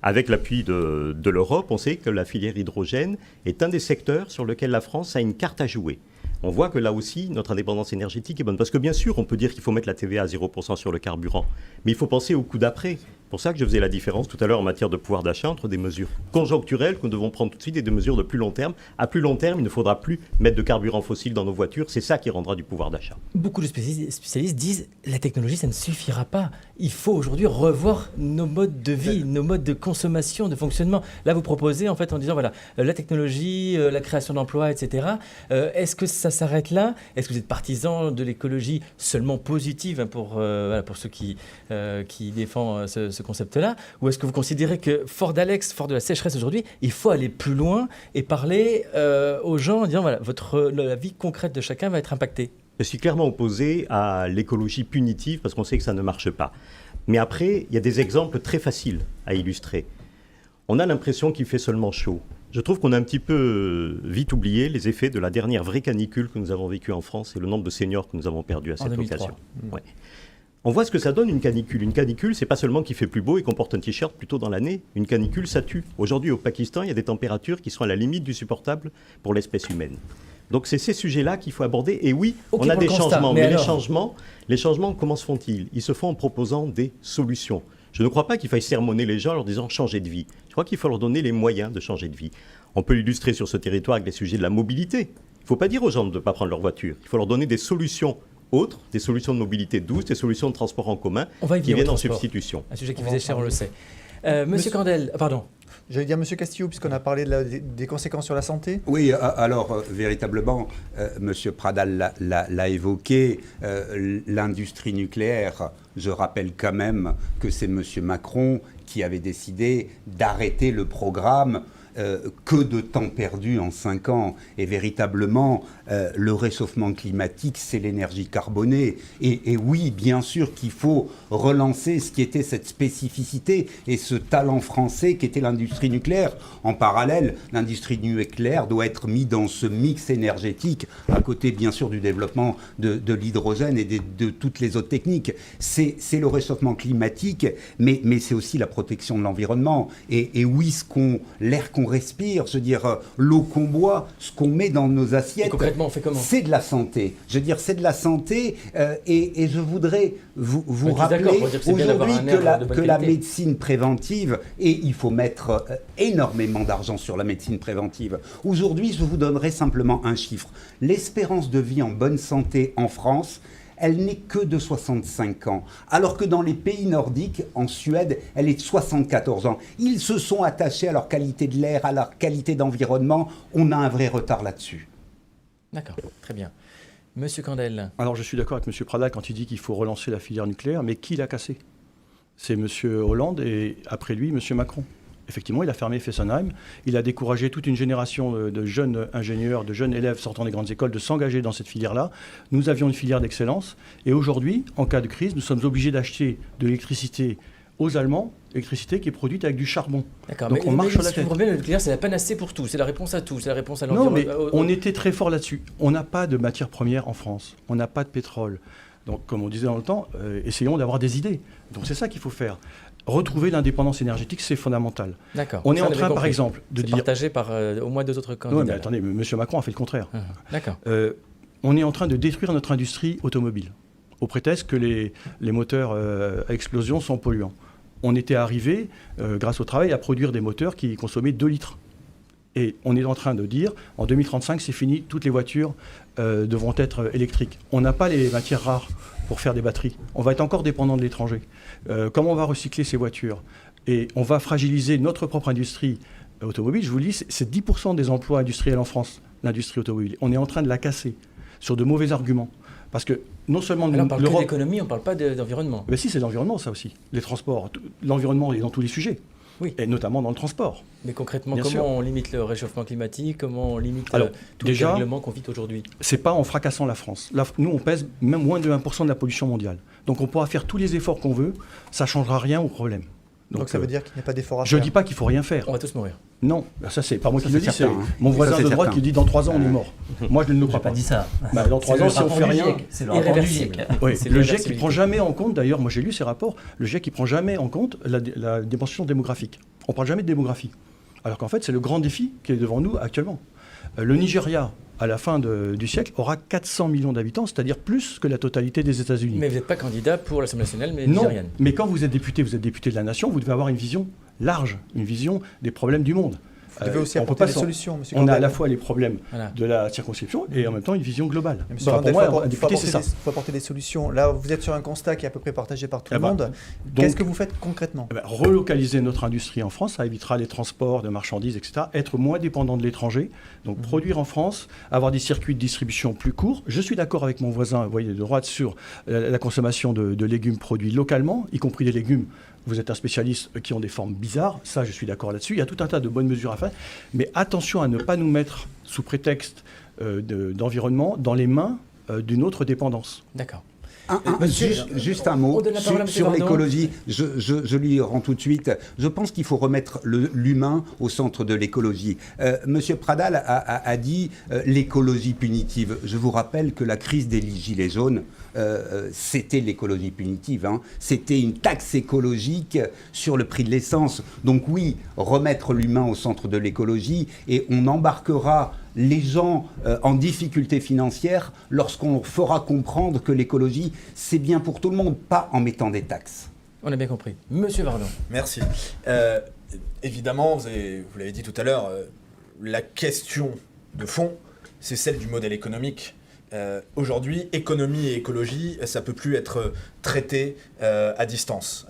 [SPEAKER 6] Avec l'appui de l'Europe, on sait que la filière hydrogène est un des secteurs sur lequel la France a une carte à jouer. On voit que là aussi, notre indépendance énergétique est bonne. Parce que bien sûr, on peut dire qu'il faut mettre la TVA à 0% sur le carburant, mais il faut penser au coup d'après. C'est pour ça que je faisais la différence tout à l'heure en matière de pouvoir d'achat entre des mesures conjoncturelles que nous devons prendre tout de suite et des mesures de plus long terme. À plus long terme, il ne faudra plus mettre de carburant fossile dans nos voitures. C'est ça qui rendra du pouvoir d'achat.
[SPEAKER 2] Beaucoup de spécialistes disent que la technologie, ça ne suffira pas. Il faut aujourd'hui revoir nos modes de vie, nos modes de consommation, de fonctionnement. Là, vous proposez en fait en disant, voilà, la technologie, la création d'emplois, etc. Est-ce que ça s'arrête là ? Est-ce que vous êtes partisan de l'écologie seulement positive pour ceux qui défendent ce concept-là ? Ou est-ce que vous considérez que fort d'Alex, fort de la sécheresse aujourd'hui, il faut aller plus loin et parler aux gens en disant, voilà, la vie concrète de chacun va être impactée ?
[SPEAKER 6] Je suis clairement opposé à l'écologie punitive parce qu'on sait que ça ne marche pas. Mais après, il y a des exemples très faciles à illustrer. On a l'impression qu'il fait seulement chaud. Je trouve qu'on a un petit peu vite oublié les effets de la dernière vraie canicule que nous avons vécue en France et le nombre de seniors que nous avons perdus à cette occasion. Ouais. On voit ce que ça donne une canicule. Une canicule, c'est pas seulement qu'il fait plus beau et qu'on porte un t-shirt plus tôt dans l'année. Une canicule, ça tue. Aujourd'hui, au Pakistan, il y a des températures qui sont à la limite du supportable pour l'espèce humaine. Donc c'est ces sujets-là qu'il faut aborder. Et oui, on a des changements. Mais les changements, comment se font-ils ? Ils se font en proposant des solutions. Je ne crois pas qu'il faille sermonner les gens en leur disant « changer de vie ». Je crois qu'il faut leur donner les moyens de changer de vie. On peut l'illustrer sur ce territoire avec les sujets de la mobilité. Il ne faut pas dire aux gens de ne pas prendre leur voiture. Il faut leur donner des solutions autres, des solutions de mobilité douce, des solutions de transport en commun qui viennent en substitution.
[SPEAKER 2] Un sujet qui vous est cher, on le sait. Monsieur Candel, pardon.
[SPEAKER 1] J'allais dire, Monsieur Castillo, puisqu'on a parlé des conséquences sur la santé.
[SPEAKER 4] Oui, alors véritablement, Monsieur Pradal l'a évoqué, l'industrie nucléaire. Je rappelle quand même que c'est Monsieur Macron qui avait décidé d'arrêter le programme. Que de temps perdu en 5 ans. Et véritablement, le réchauffement climatique, c'est l'énergie carbonée. Et oui, bien sûr qu'il faut relancer ce qui était cette spécificité et ce talent français qui était l'industrie nucléaire. En parallèle, l'industrie nucléaire doit être mise dans ce mix énergétique, à côté bien sûr du développement de l'hydrogène et de toutes les autres techniques. C'est le réchauffement climatique, mais c'est aussi la protection de l'environnement. Et oui, l'air qu'on qu'on respire, je veux dire, l'eau qu'on boit, ce qu'on met dans nos assiettes.
[SPEAKER 2] Et concrètement, on fait comment ?
[SPEAKER 4] C'est de la santé. Je veux dire, c'est de la santé. Et je voudrais vous rappeler aujourd'hui que la médecine préventive, et il faut mettre énormément d'argent sur la médecine préventive. Aujourd'hui, je vous donnerai simplement un chiffre. L'espérance de vie en bonne santé en France, elle n'est que de 65 ans, alors que dans les pays nordiques, en Suède, elle est de 74 ans. Ils se sont attachés à leur qualité de l'air, à leur qualité d'environnement. On a un vrai retard là-dessus.
[SPEAKER 2] D'accord, très bien. Monsieur Candel.
[SPEAKER 7] Alors je suis d'accord avec M. Pradal quand il dit qu'il faut relancer la filière nucléaire, mais qui l'a cassée ? C'est M. Hollande et après lui, M. Macron. Effectivement, il a fermé Fessenheim, il a découragé toute une génération de jeunes ingénieurs, de jeunes élèves sortant des grandes écoles de s'engager dans cette filière-là. Nous avions une filière d'excellence et aujourd'hui, en cas de crise, nous sommes obligés d'acheter de l'électricité aux Allemands, électricité qui est produite avec du charbon.
[SPEAKER 2] D'accord,
[SPEAKER 7] donc on marche sur la
[SPEAKER 2] tête. Le nucléaire, c'est la panacée pour tout, c'est la réponse à tout, c'est la réponse à l'environnement.
[SPEAKER 7] Non, mais on était très fort là-dessus. On n'a pas de matières premières en France, on n'a pas de pétrole. Donc, comme on disait dans le temps, essayons d'avoir des idées. Donc c'est ça qu'il faut faire. Retrouver l'indépendance énergétique, c'est fondamental.
[SPEAKER 2] D'accord.
[SPEAKER 7] On est en train, par exemple, de dire...
[SPEAKER 2] partagé par au moins 2 autres candidats.
[SPEAKER 7] Non, mais attendez, M. Macron a fait le contraire.
[SPEAKER 2] D'accord.
[SPEAKER 7] On est en train de détruire notre industrie automobile, au prétexte que les moteurs à explosion sont polluants. On était arrivé, grâce au travail, à produire des moteurs qui consommaient 2 litres. Et on est en train de dire, en 2035, c'est fini, toutes les voitures devront être électriques. On n'a pas les matières rares pour faire des batteries. On va être encore dépendant de l'étranger. Comment on va recycler ces voitures ? Et on va fragiliser notre propre industrie automobile. Je vous le dis, c'est 10% des emplois industriels en France, l'industrie automobile. On est en train de la casser sur de mauvais arguments. Parce que non seulement...
[SPEAKER 2] Alors on parle que d'économie, on ne parle pas d'environnement.
[SPEAKER 7] Mais si, c'est l'environnement, ça aussi. Les transports, l'environnement est dans tous les sujets.
[SPEAKER 2] Oui.
[SPEAKER 7] Et notamment dans le transport.
[SPEAKER 2] Mais concrètement,
[SPEAKER 7] Bien
[SPEAKER 2] comment
[SPEAKER 7] sûr.
[SPEAKER 2] on limite le réchauffement climatique ? Comment on limite tout le dérèglement qu'on vit aujourd'hui ?
[SPEAKER 7] C'est pas en fracassant la France. Nous, on pèse même moins de 1% de la pollution mondiale. Donc on pourra faire tous les efforts qu'on veut, ça ne changera rien au problème.
[SPEAKER 1] Donc ça veut dire qu'il n'y a pas d'effort à faire.
[SPEAKER 7] Je ne dis pas qu'il ne faut rien faire.
[SPEAKER 2] On va tous mourir.
[SPEAKER 7] Non, ça c'est pas moi qui le dis, c'est
[SPEAKER 4] Ça,
[SPEAKER 7] mon voisin
[SPEAKER 4] c'est
[SPEAKER 7] de droite
[SPEAKER 4] certain.
[SPEAKER 7] qui dit dans 3 ans on est mort. Moi je ne le crois
[SPEAKER 5] J'ai pas dit ça.
[SPEAKER 7] Bah, dans 3 ans si on fait rien...
[SPEAKER 5] C'est le rapport du GIEC.
[SPEAKER 7] Oui,
[SPEAKER 2] C'est
[SPEAKER 7] le GIEC qui
[SPEAKER 2] l'irréversibilité.
[SPEAKER 7] ne prend jamais en compte, d'ailleurs moi j'ai lu ces rapports, le GIEC qui ne prend jamais en compte la dimension démographique. On ne parle jamais de démographie. Alors qu'en fait c'est le grand défi qui est devant nous actuellement. Le Nigeria, à la fin du siècle, aura 400 millions d'habitants, c'est-à-dire plus que la totalité des États-Unis.
[SPEAKER 2] Mais vous n'êtes pas candidat pour l'Assemblée nationale, mais
[SPEAKER 7] Non,
[SPEAKER 2] nigériane.
[SPEAKER 7] mais quand vous êtes député de la nation, vous devez avoir une vision large, une vision des problèmes du monde.
[SPEAKER 1] Vous devez aussi
[SPEAKER 7] on
[SPEAKER 1] apporter
[SPEAKER 7] peut pas
[SPEAKER 1] des
[SPEAKER 7] s'en-
[SPEAKER 1] solutions, monsieur
[SPEAKER 7] On a
[SPEAKER 1] Candel.
[SPEAKER 7] à la fois les problèmes
[SPEAKER 2] Voilà.
[SPEAKER 7] de la circonscription et en même temps une vision globale.
[SPEAKER 1] Monsieur
[SPEAKER 7] Voilà,
[SPEAKER 1] Candel,
[SPEAKER 7] pour moi, un député, c'est ça.
[SPEAKER 1] Il faut apporter des solutions. Là, vous êtes sur un constat qui est à peu près partagé par tout le monde.
[SPEAKER 7] donc-
[SPEAKER 1] Qu'est-ce que vous faites concrètement ?
[SPEAKER 7] Relocaliser notre industrie en France, ça évitera les transports de marchandises, etc. Être moins dépendant de l'étranger, donc produire en France, avoir des circuits de distribution plus courts. Je suis d'accord avec mon voisin, vous voyez, de droite sur la consommation de légumes produits localement, y compris des légumes. Vous êtes un spécialiste qui ont des formes bizarres, ça je suis d'accord là-dessus. Il y a tout un tas de bonnes mesures à faire, mais attention à ne pas nous mettre sous prétexte d'environnement dans les mains d'une autre dépendance.
[SPEAKER 2] D'accord.
[SPEAKER 4] Juste un mot
[SPEAKER 2] on donne la parole à
[SPEAKER 4] sur
[SPEAKER 2] monsieur Vardon.
[SPEAKER 4] l'écologie. Je lui rends tout de suite. Je pense qu'il faut remettre l'humain au centre de l'écologie. Monsieur Pradal a dit l'écologie punitive. Je vous rappelle que la crise des gilets jaunes, c'était l'écologie punitive. Hein. C'était une taxe écologique sur le prix de l'essence. Donc oui, remettre l'humain au centre de l'écologie et on embarquera les gens en difficulté financière lorsqu'on leur fera comprendre que l'écologie, c'est bien pour tout le monde, pas en mettant des taxes.
[SPEAKER 2] On a bien compris. Monsieur Vardon.
[SPEAKER 3] Merci. Évidemment, vous l'avez dit tout à l'heure, la question de fond, c'est celle du modèle économique. Aujourd'hui, économie et écologie, ça peut plus être traité à distance.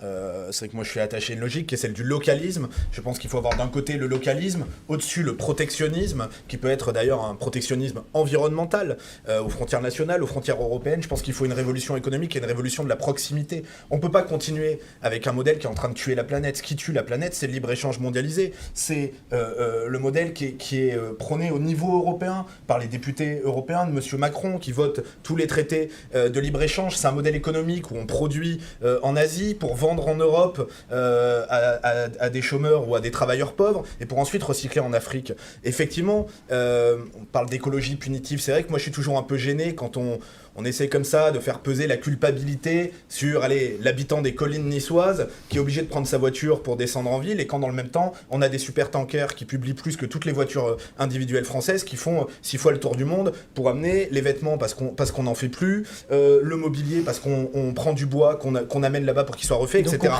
[SPEAKER 3] C'est vrai que moi je suis attaché à une logique qui est celle du localisme. Je pense qu'il faut avoir d'un côté le localisme, au-dessus le protectionnisme, qui peut être d'ailleurs un protectionnisme environnemental aux frontières nationales, aux frontières européennes. Je pense qu'il faut une révolution économique et une révolution de la proximité. On ne peut pas continuer avec un modèle qui est en train de tuer la planète. Ce qui tue la planète, c'est le libre-échange mondialisé. C'est le modèle qui est prôné au niveau européen par les députés européens de M. Macron, qui vote tous les traités de libre-échange. C'est un modèle économique où on produit en Asie pour vendre en Europe à des chômeurs ou à des travailleurs pauvres et pour ensuite recycler en Afrique. Effectivement, on parle d'écologie punitive. C'est vrai que moi je suis toujours un peu gêné quand on essaie comme ça de faire peser la culpabilité sur l'habitant des collines niçoises qui est obligé de prendre sa voiture pour descendre en ville et quand dans le même temps on a des supertankers qui publient plus que toutes les voitures individuelles françaises qui font 6 fois le tour du monde pour amener les vêtements parce qu'on n'en fait plus, le mobilier parce qu'on prend du bois qu'on amène là-bas pour qu'il soit refait, etc.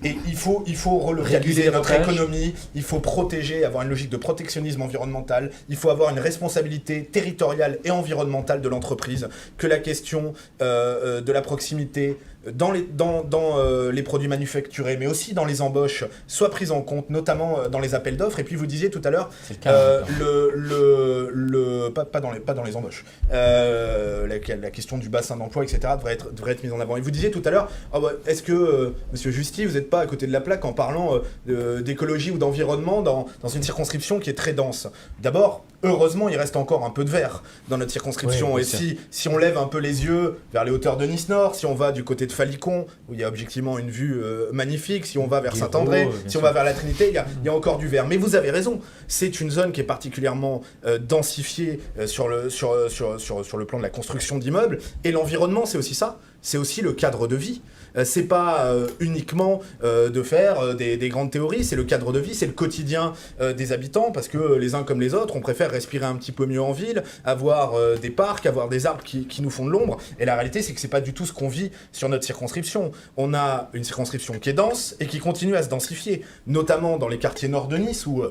[SPEAKER 3] Et il faut relocaliser notre économie, il faut protéger, avoir une logique de protectionnisme environnemental, il faut avoir une responsabilité territoriale et environnementale de l'entreprise, que la question de la proximité dans les produits manufacturés, mais aussi dans les embauches, soit prise en compte, notamment dans les appels d'offres. Et puis vous disiez tout à l'heure, pas dans les embauches, la question du bassin d'emploi, etc. devrait être mise en avant. Et vous disiez tout à l'heure, est-ce que, Monsieur Justy, vous n'êtes pas à côté de la plaque en parlant d'écologie ou d'environnement dans une circonscription qui est très dense? D'abord, heureusement, il reste encore un peu de vert dans notre circonscription.
[SPEAKER 2] Oui,
[SPEAKER 3] et si on lève un peu les yeux vers les hauteurs de Nice-Nord, si on va du côté de Falicon, où il y a objectivement une vue magnifique, si on va vers Saint-André, si on va vers la Trinité, il y a encore du vert. Mais vous avez raison, c'est une zone qui est particulièrement densifiée sur le plan de la construction d'immeubles. Et l'environnement, c'est aussi ça. C'est aussi le cadre de vie. C'est pas uniquement de faire des grandes théories, c'est le cadre de vie, c'est le quotidien des habitants, parce que les uns comme les autres, on préfère respirer un petit peu mieux en ville, avoir des parcs, avoir des arbres qui nous font de l'ombre. Et la réalité, c'est que c'est pas du tout ce qu'on vit sur notre circonscription. On a une circonscription qui est dense et qui continue à se densifier, notamment dans les quartiers nord de Nice où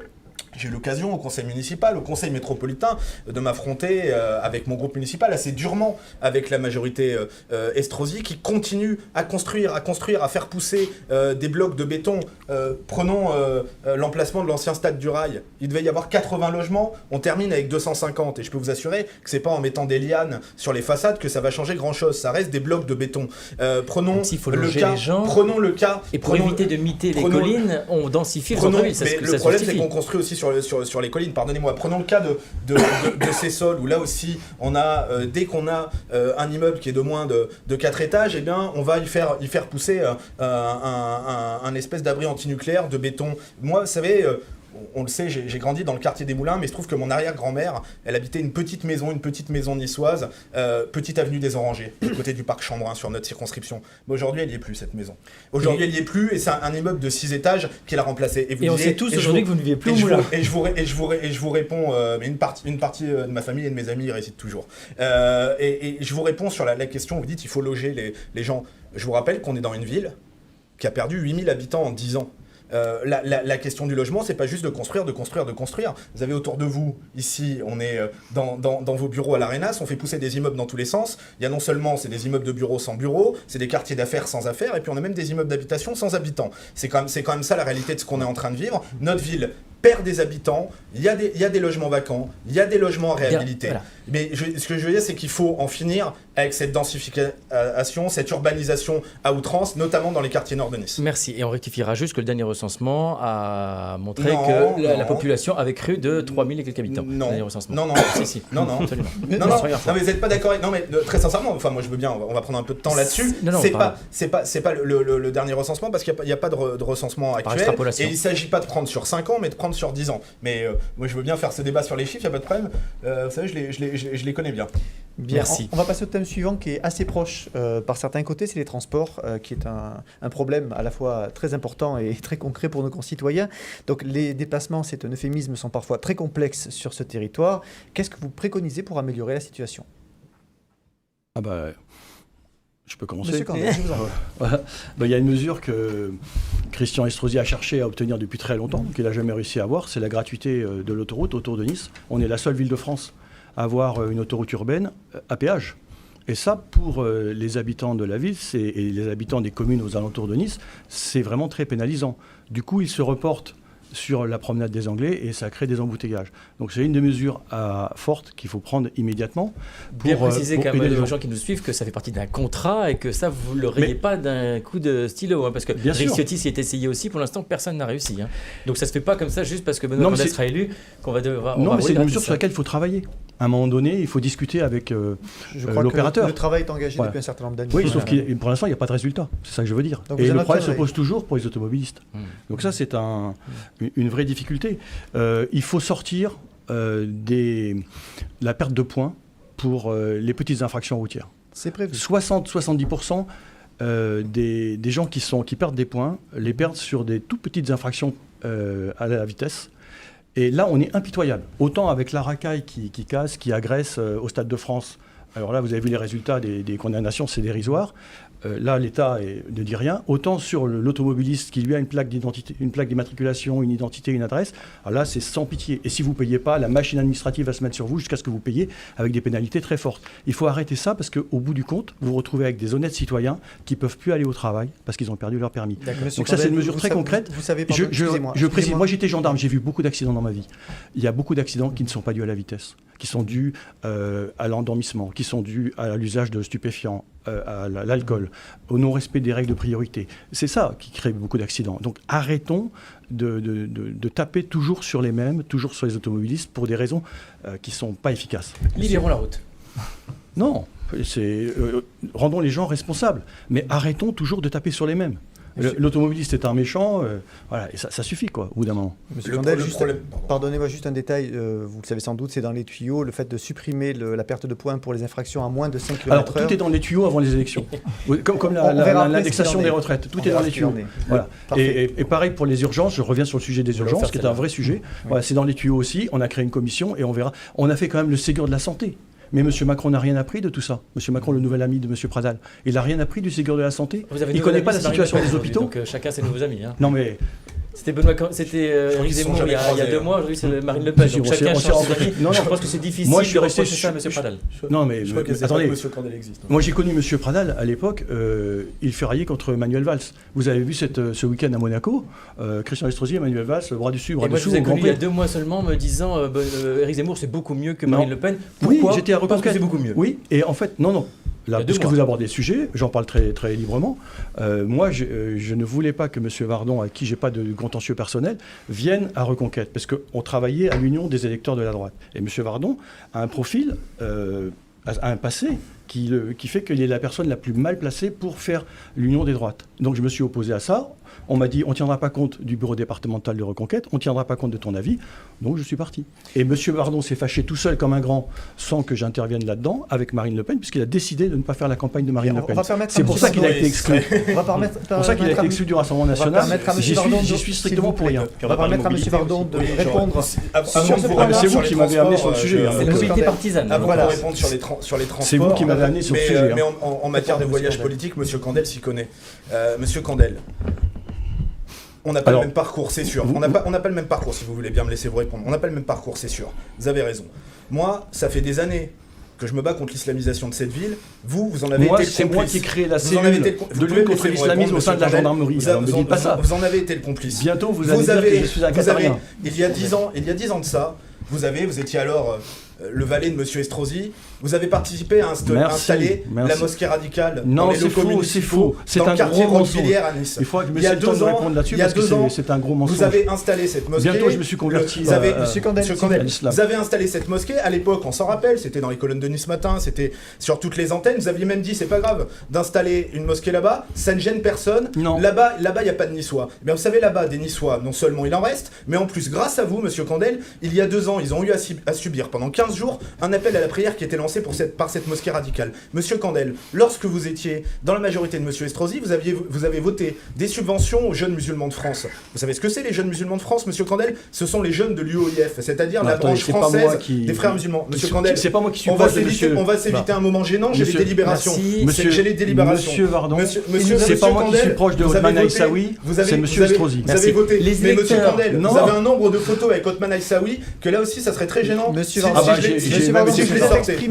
[SPEAKER 3] j'ai eu l'occasion au conseil municipal, au conseil métropolitain, de m'affronter avec mon groupe municipal assez durement avec la majorité Estrosi qui continue à construire, à faire pousser des blocs de béton. Prenons l'emplacement de l'ancien stade du Rail. Il devait y avoir 80 logements, on termine avec 250. Et je peux vous assurer que c'est pas en mettant des lianes sur les façades que ça va changer grand-chose. Ça reste des blocs de béton. Prenons le cas...
[SPEAKER 2] Et pour éviter de miter les collines, on densifie le centre-ville.
[SPEAKER 3] Mais le problème, c'est qu'on construit aussi sur les collines, pardonnez-moi. Prenons le cas de ces sols où là aussi, on a, dès qu'on a un immeuble qui est de moins de 4 étages, eh bien, on va y faire pousser un espèce d'abri antinucléaire de béton. Moi, vous savez... on le sait, j'ai grandi dans le quartier des Moulins, mais il se trouve que mon arrière-grand-mère, elle habitait une petite maison niçoise, petite avenue des Orangers, du côté du parc Chambrun, sur notre circonscription. Mais aujourd'hui, elle n'y est plus, cette maison. Aujourd'hui, elle n'y est plus, et c'est un immeuble de 6 étages qui l'a remplacée.
[SPEAKER 2] Et on sait tous aujourd'hui que vous ne vivez plus au Moulin.
[SPEAKER 3] Et je vous réponds, mais une partie de ma famille et de mes amis y résident toujours. Et je vous réponds sur la question, vous dites il faut loger les gens. Je vous rappelle qu'on est dans une ville qui a perdu 8000 habitants en 10 ans. La question du logement, c'est pas juste de construire. Vous avez autour de vous, ici, on est dans vos bureaux à l'Arenas, on fait pousser des immeubles dans tous les sens. Il y a non seulement c'est des immeubles de bureaux sans bureaux, c'est des quartiers d'affaires sans affaires, et puis on a même des immeubles d'habitation sans habitants. C'est quand même ça la réalité de ce qu'on est en train de vivre. Notre ville perd des habitants, il y a des logements vacants, il y a des logements à réhabiliter. Voilà. Mais ce que je veux dire, c'est qu'il faut en finir avec cette densification, cette urbanisation à outrance, notamment dans les quartiers nord de Nice.
[SPEAKER 2] Merci. Et on rectifiera juste que le dernier recensement a montré que la population avait cru de 3000 et quelques habitants.
[SPEAKER 3] Non,
[SPEAKER 2] non,
[SPEAKER 3] si. Non, absolument. Non, mais vous n'êtes pas d'accord. Non, mais très sincèrement, enfin, moi je veux bien, on va prendre un peu de temps là-dessus. C'est pas le dernier recensement parce qu'il n'y a pas de recensement actuel. Et il ne s'agit pas de prendre sur 5 ans, mais de prendre sur 10 ans. Mais moi je veux bien faire ce débat sur les chiffres, il n'y a pas de problème. Vous savez, je les connais bien.
[SPEAKER 1] Merci. On va passer au thème suivant qui est assez proche par certains côtés, c'est les transports, qui est un problème à la fois très important et très concret pour nos concitoyens. Donc les déplacements, c'est un euphémisme, sont parfois très complexes sur ce territoire. Qu'est-ce que vous préconisez pour améliorer la situation ?
[SPEAKER 7] Je peux commencer.
[SPEAKER 1] Monsieur Candel, je vous en prie.
[SPEAKER 7] Il y a une mesure que Christian Estrosi a cherché à obtenir depuis très longtemps, qu'il n'a jamais réussi à avoir, c'est la gratuité de l'autoroute autour de Nice. On est la seule ville de France à avoir une autoroute urbaine à péage. Et ça, pour les habitants de la ville et les habitants des communes aux alentours de Nice, c'est vraiment très pénalisant. Du coup, ils se reportent sur la promenade des Anglais et ça crée des embouteillages. Donc c'est une des mesures fortes qu'il faut prendre immédiatement.
[SPEAKER 2] Bien préciser quand même aux gens qui nous suivent que ça fait partie d'un contrat et que ça vous ne le rayez pas d'un coup de stylo, hein, parce que Rick Ciotti s'y est essayé aussi, pour l'instant personne n'a réussi. Hein. Donc ça se fait pas comme ça juste parce que Benoît Candel sera élu qu'on va devoir...
[SPEAKER 7] Non, mais c'est une mesure sur laquelle il faut travailler. À un moment donné, il faut discuter avec
[SPEAKER 1] Je crois
[SPEAKER 7] l'opérateur.
[SPEAKER 1] que le travail est engagé
[SPEAKER 7] Voilà.
[SPEAKER 1] depuis un certain nombre d'années.
[SPEAKER 7] Oui, sauf que pour l'instant, il n'y a pas de résultat. C'est ça que je veux dire.
[SPEAKER 1] Donc
[SPEAKER 7] Et
[SPEAKER 1] vous en
[SPEAKER 7] le problème se
[SPEAKER 1] obtiendrez.
[SPEAKER 7] pose toujours pour les automobilistes. Donc ça, c'est une vraie difficulté. Il faut sortir la perte de points pour les petites infractions routières.
[SPEAKER 1] C'est prévu.
[SPEAKER 7] 60-70% des gens qui perdent des points les perdent sur des toutes petites infractions à la vitesse. Et là, on est impitoyable. Autant avec la racaille qui casse, qui agresse au Stade de France. Alors là, vous avez vu les résultats des condamnations, c'est dérisoire. Là, l'État ne dit rien. Autant sur l'automobiliste qui lui a une plaque d'identité, une plaque d'immatriculation, une identité, une adresse. Alors là, c'est sans pitié. Et si vous ne payez pas, la machine administrative va se mettre sur vous jusqu'à ce que vous payiez avec des pénalités très fortes. Il faut arrêter ça parce qu'au bout du compte, vous vous retrouvez avec des honnêtes citoyens qui ne peuvent plus aller au travail parce qu'ils ont perdu leur permis. Donc ça, c'est une mesure très concrète.
[SPEAKER 1] Vous savez,
[SPEAKER 7] Je précise, moi j'étais gendarme, j'ai vu beaucoup d'accidents dans ma vie. Il y a beaucoup d'accidents qui ne sont pas dus à la vitesse, qui sont dus à l'endormissement, qui sont dus à l'usage de stupéfiants, à l'alcool, au non-respect des règles de priorité. C'est ça qui crée beaucoup d'accidents. Donc arrêtons de taper toujours sur les mêmes, toujours sur les automobilistes pour des raisons qui ne sont pas efficaces.
[SPEAKER 2] Libérons la route.
[SPEAKER 7] Non, rendons les gens responsables, mais arrêtons toujours de taper sur les mêmes. L'automobiliste est un méchant, voilà, et ça suffit, quoi, au bout d'un moment.
[SPEAKER 1] Monsieur Condel, pardonnez-moi juste un détail, vous le savez sans doute, c'est dans les tuyaux, le fait de supprimer la perte de points pour les infractions à moins de 5 km/h.
[SPEAKER 7] Alors, tout est dans les tuyaux avant les élections. Comme l'indexation des retraites, tout est dans les tuyaux. Voilà. Et pareil pour les urgences, je reviens sur le sujet des urgences, qui est un vrai sujet. Voilà, c'est dans les tuyaux aussi, on a créé une commission et on verra. On a fait quand même le Ségur de la santé. Mais M. Macron n'a rien appris de tout ça. M. Macron, le nouvel ami de M. Pradal, il n'a rien appris du Ségur de la santé. Il ne connaît pas la situation des hôpitaux.
[SPEAKER 2] Donc chacun ses nouveaux amis. Hein.
[SPEAKER 7] Non mais...
[SPEAKER 2] C'était Éric Zemmour il y a 2 mois, aujourd'hui c'est Marine Le Pen. Donc chacun change ses amis. Non, je pense que c'est difficile
[SPEAKER 7] moi, je suis resté
[SPEAKER 2] de reprocher ça à M. Pradal.
[SPEAKER 7] Non mais attendez,
[SPEAKER 3] M. Condel existe.
[SPEAKER 7] Moi j'ai connu M. Pradal à l'époque, il ferraillait contre Manuel Valls. Vous avez vu ce week-end à Monaco, Christian Estrosi et Manuel Valls, bras dessus, bras dessous.
[SPEAKER 2] Moi je vous ai connu il y a 2 mois seulement me disant Éric Zemmour c'est beaucoup mieux que Marine Le Pen. Pourquoi ?
[SPEAKER 7] Oui, j'étais à Reconquête.
[SPEAKER 2] Parce que c'est beaucoup mieux.
[SPEAKER 7] Oui, et en fait, non. Là, puisque vous abordez le sujet, j'en parle très, très librement. Moi, je ne voulais pas que M. Vardon, à qui j'ai pas de contentieux personnel, vienne à Reconquête, parce qu'on travaillait à l'union des électeurs de la droite. Et M. Vardon a un profil, a un passé qui fait qu'il est la personne la plus mal placée pour faire l'union des droites. Donc je me suis opposé à ça. On m'a dit, on ne tiendra pas compte du bureau départemental de Reconquête, on ne tiendra pas compte de ton avis, donc je suis parti. Et M. Vardon s'est fâché tout seul comme un grand, sans que j'intervienne là-dedans, avec Marine Le Pen, puisqu'il a décidé de ne pas faire la campagne de Marine Le Pen. C'est pour ça qu'il a été exclu. C'est pour ça qu'il a été exclu du Rassemblement National. J'y suis strictement pour rien.
[SPEAKER 1] On va permettre à M. Vardon de répondre sur ce point-là.
[SPEAKER 7] C'est vous qui m'avez amené sur le sujet.
[SPEAKER 2] C'est la mobilité partisane.
[SPEAKER 3] Avant de répondre sur les transports.
[SPEAKER 7] C'est vous qui m'avez amené sur le sujet.
[SPEAKER 3] Mais en matière de voyage politique, M. Condel s'y connaît. M. Condel. On n'a pas le même parcours, c'est sûr. On n'a pas le même parcours, si vous voulez bien me laisser vous répondre. On n'a pas le même parcours, c'est sûr. Vous avez raison. Moi, ça fait des années que je me bats contre l'islamisation de cette ville. Vous en avez été le complice.
[SPEAKER 7] C'est moi qui ai créé la cellule de lutte contre l'islamisme au sein de la gendarmerie. Ne dites pas ça.
[SPEAKER 3] Vous en avez été le complice.
[SPEAKER 7] Bientôt, vous allez dire que je suis un qatarien.
[SPEAKER 3] Il y a 10 ans de ça, vous étiez alors le valet de M. Estrosi. Vous avez participé à installer la mosquée radicale dans les locaux municipaux,
[SPEAKER 7] c'est
[SPEAKER 3] dans le
[SPEAKER 7] un
[SPEAKER 3] quartier
[SPEAKER 7] gros
[SPEAKER 3] Roquevilliers à Nice.
[SPEAKER 7] Il faut que je me laisse le temps de répondre là-dessus parce que c'est un gros mensonge.
[SPEAKER 3] Vous avez installé cette mosquée.
[SPEAKER 7] Bientôt, je me suis converti
[SPEAKER 3] à l'islam. Vous avez installé cette mosquée. À l'époque, on s'en rappelle, c'était dans les colonnes de Nice Matin, c'était sur toutes les antennes. Vous aviez même dit, c'est pas grave d'installer une mosquée là-bas, ça ne gêne personne.
[SPEAKER 7] Non.
[SPEAKER 3] Là-bas, il n'y a pas de Niçois. Mais vous savez, là-bas, des Niçois, non seulement il en reste, mais en plus, grâce à vous, M. Condel, il y a 2 ans, ils ont eu à subir pendant 15 jours un appel à la prière qui était lancé par cette mosquée radicale. Monsieur Condel, lorsque vous étiez dans la majorité de Monsieur Estrosi, vous avez voté des subventions aux jeunes musulmans de France. Vous savez ce que c'est les jeunes musulmans de France, Monsieur Condel? Ce sont les jeunes de l'UOIF, c'est-à-dire la branche française des frères musulmans. Monsieur Condel,
[SPEAKER 7] c'est pas moi qui suis
[SPEAKER 3] on va s'éviter un moment gênant. J'ai les délibérations.
[SPEAKER 7] Monsieur Vardon, c'est pas moi qui suis proche de Othman Aïssaoui, c'est Monsieur Estrosi.
[SPEAKER 3] Vous avez voté. Mais Monsieur Condel, vous avez un nombre de photos avec Othman Aïssaoui que là aussi, ça serait très gênant.
[SPEAKER 1] Monsieur Vardon,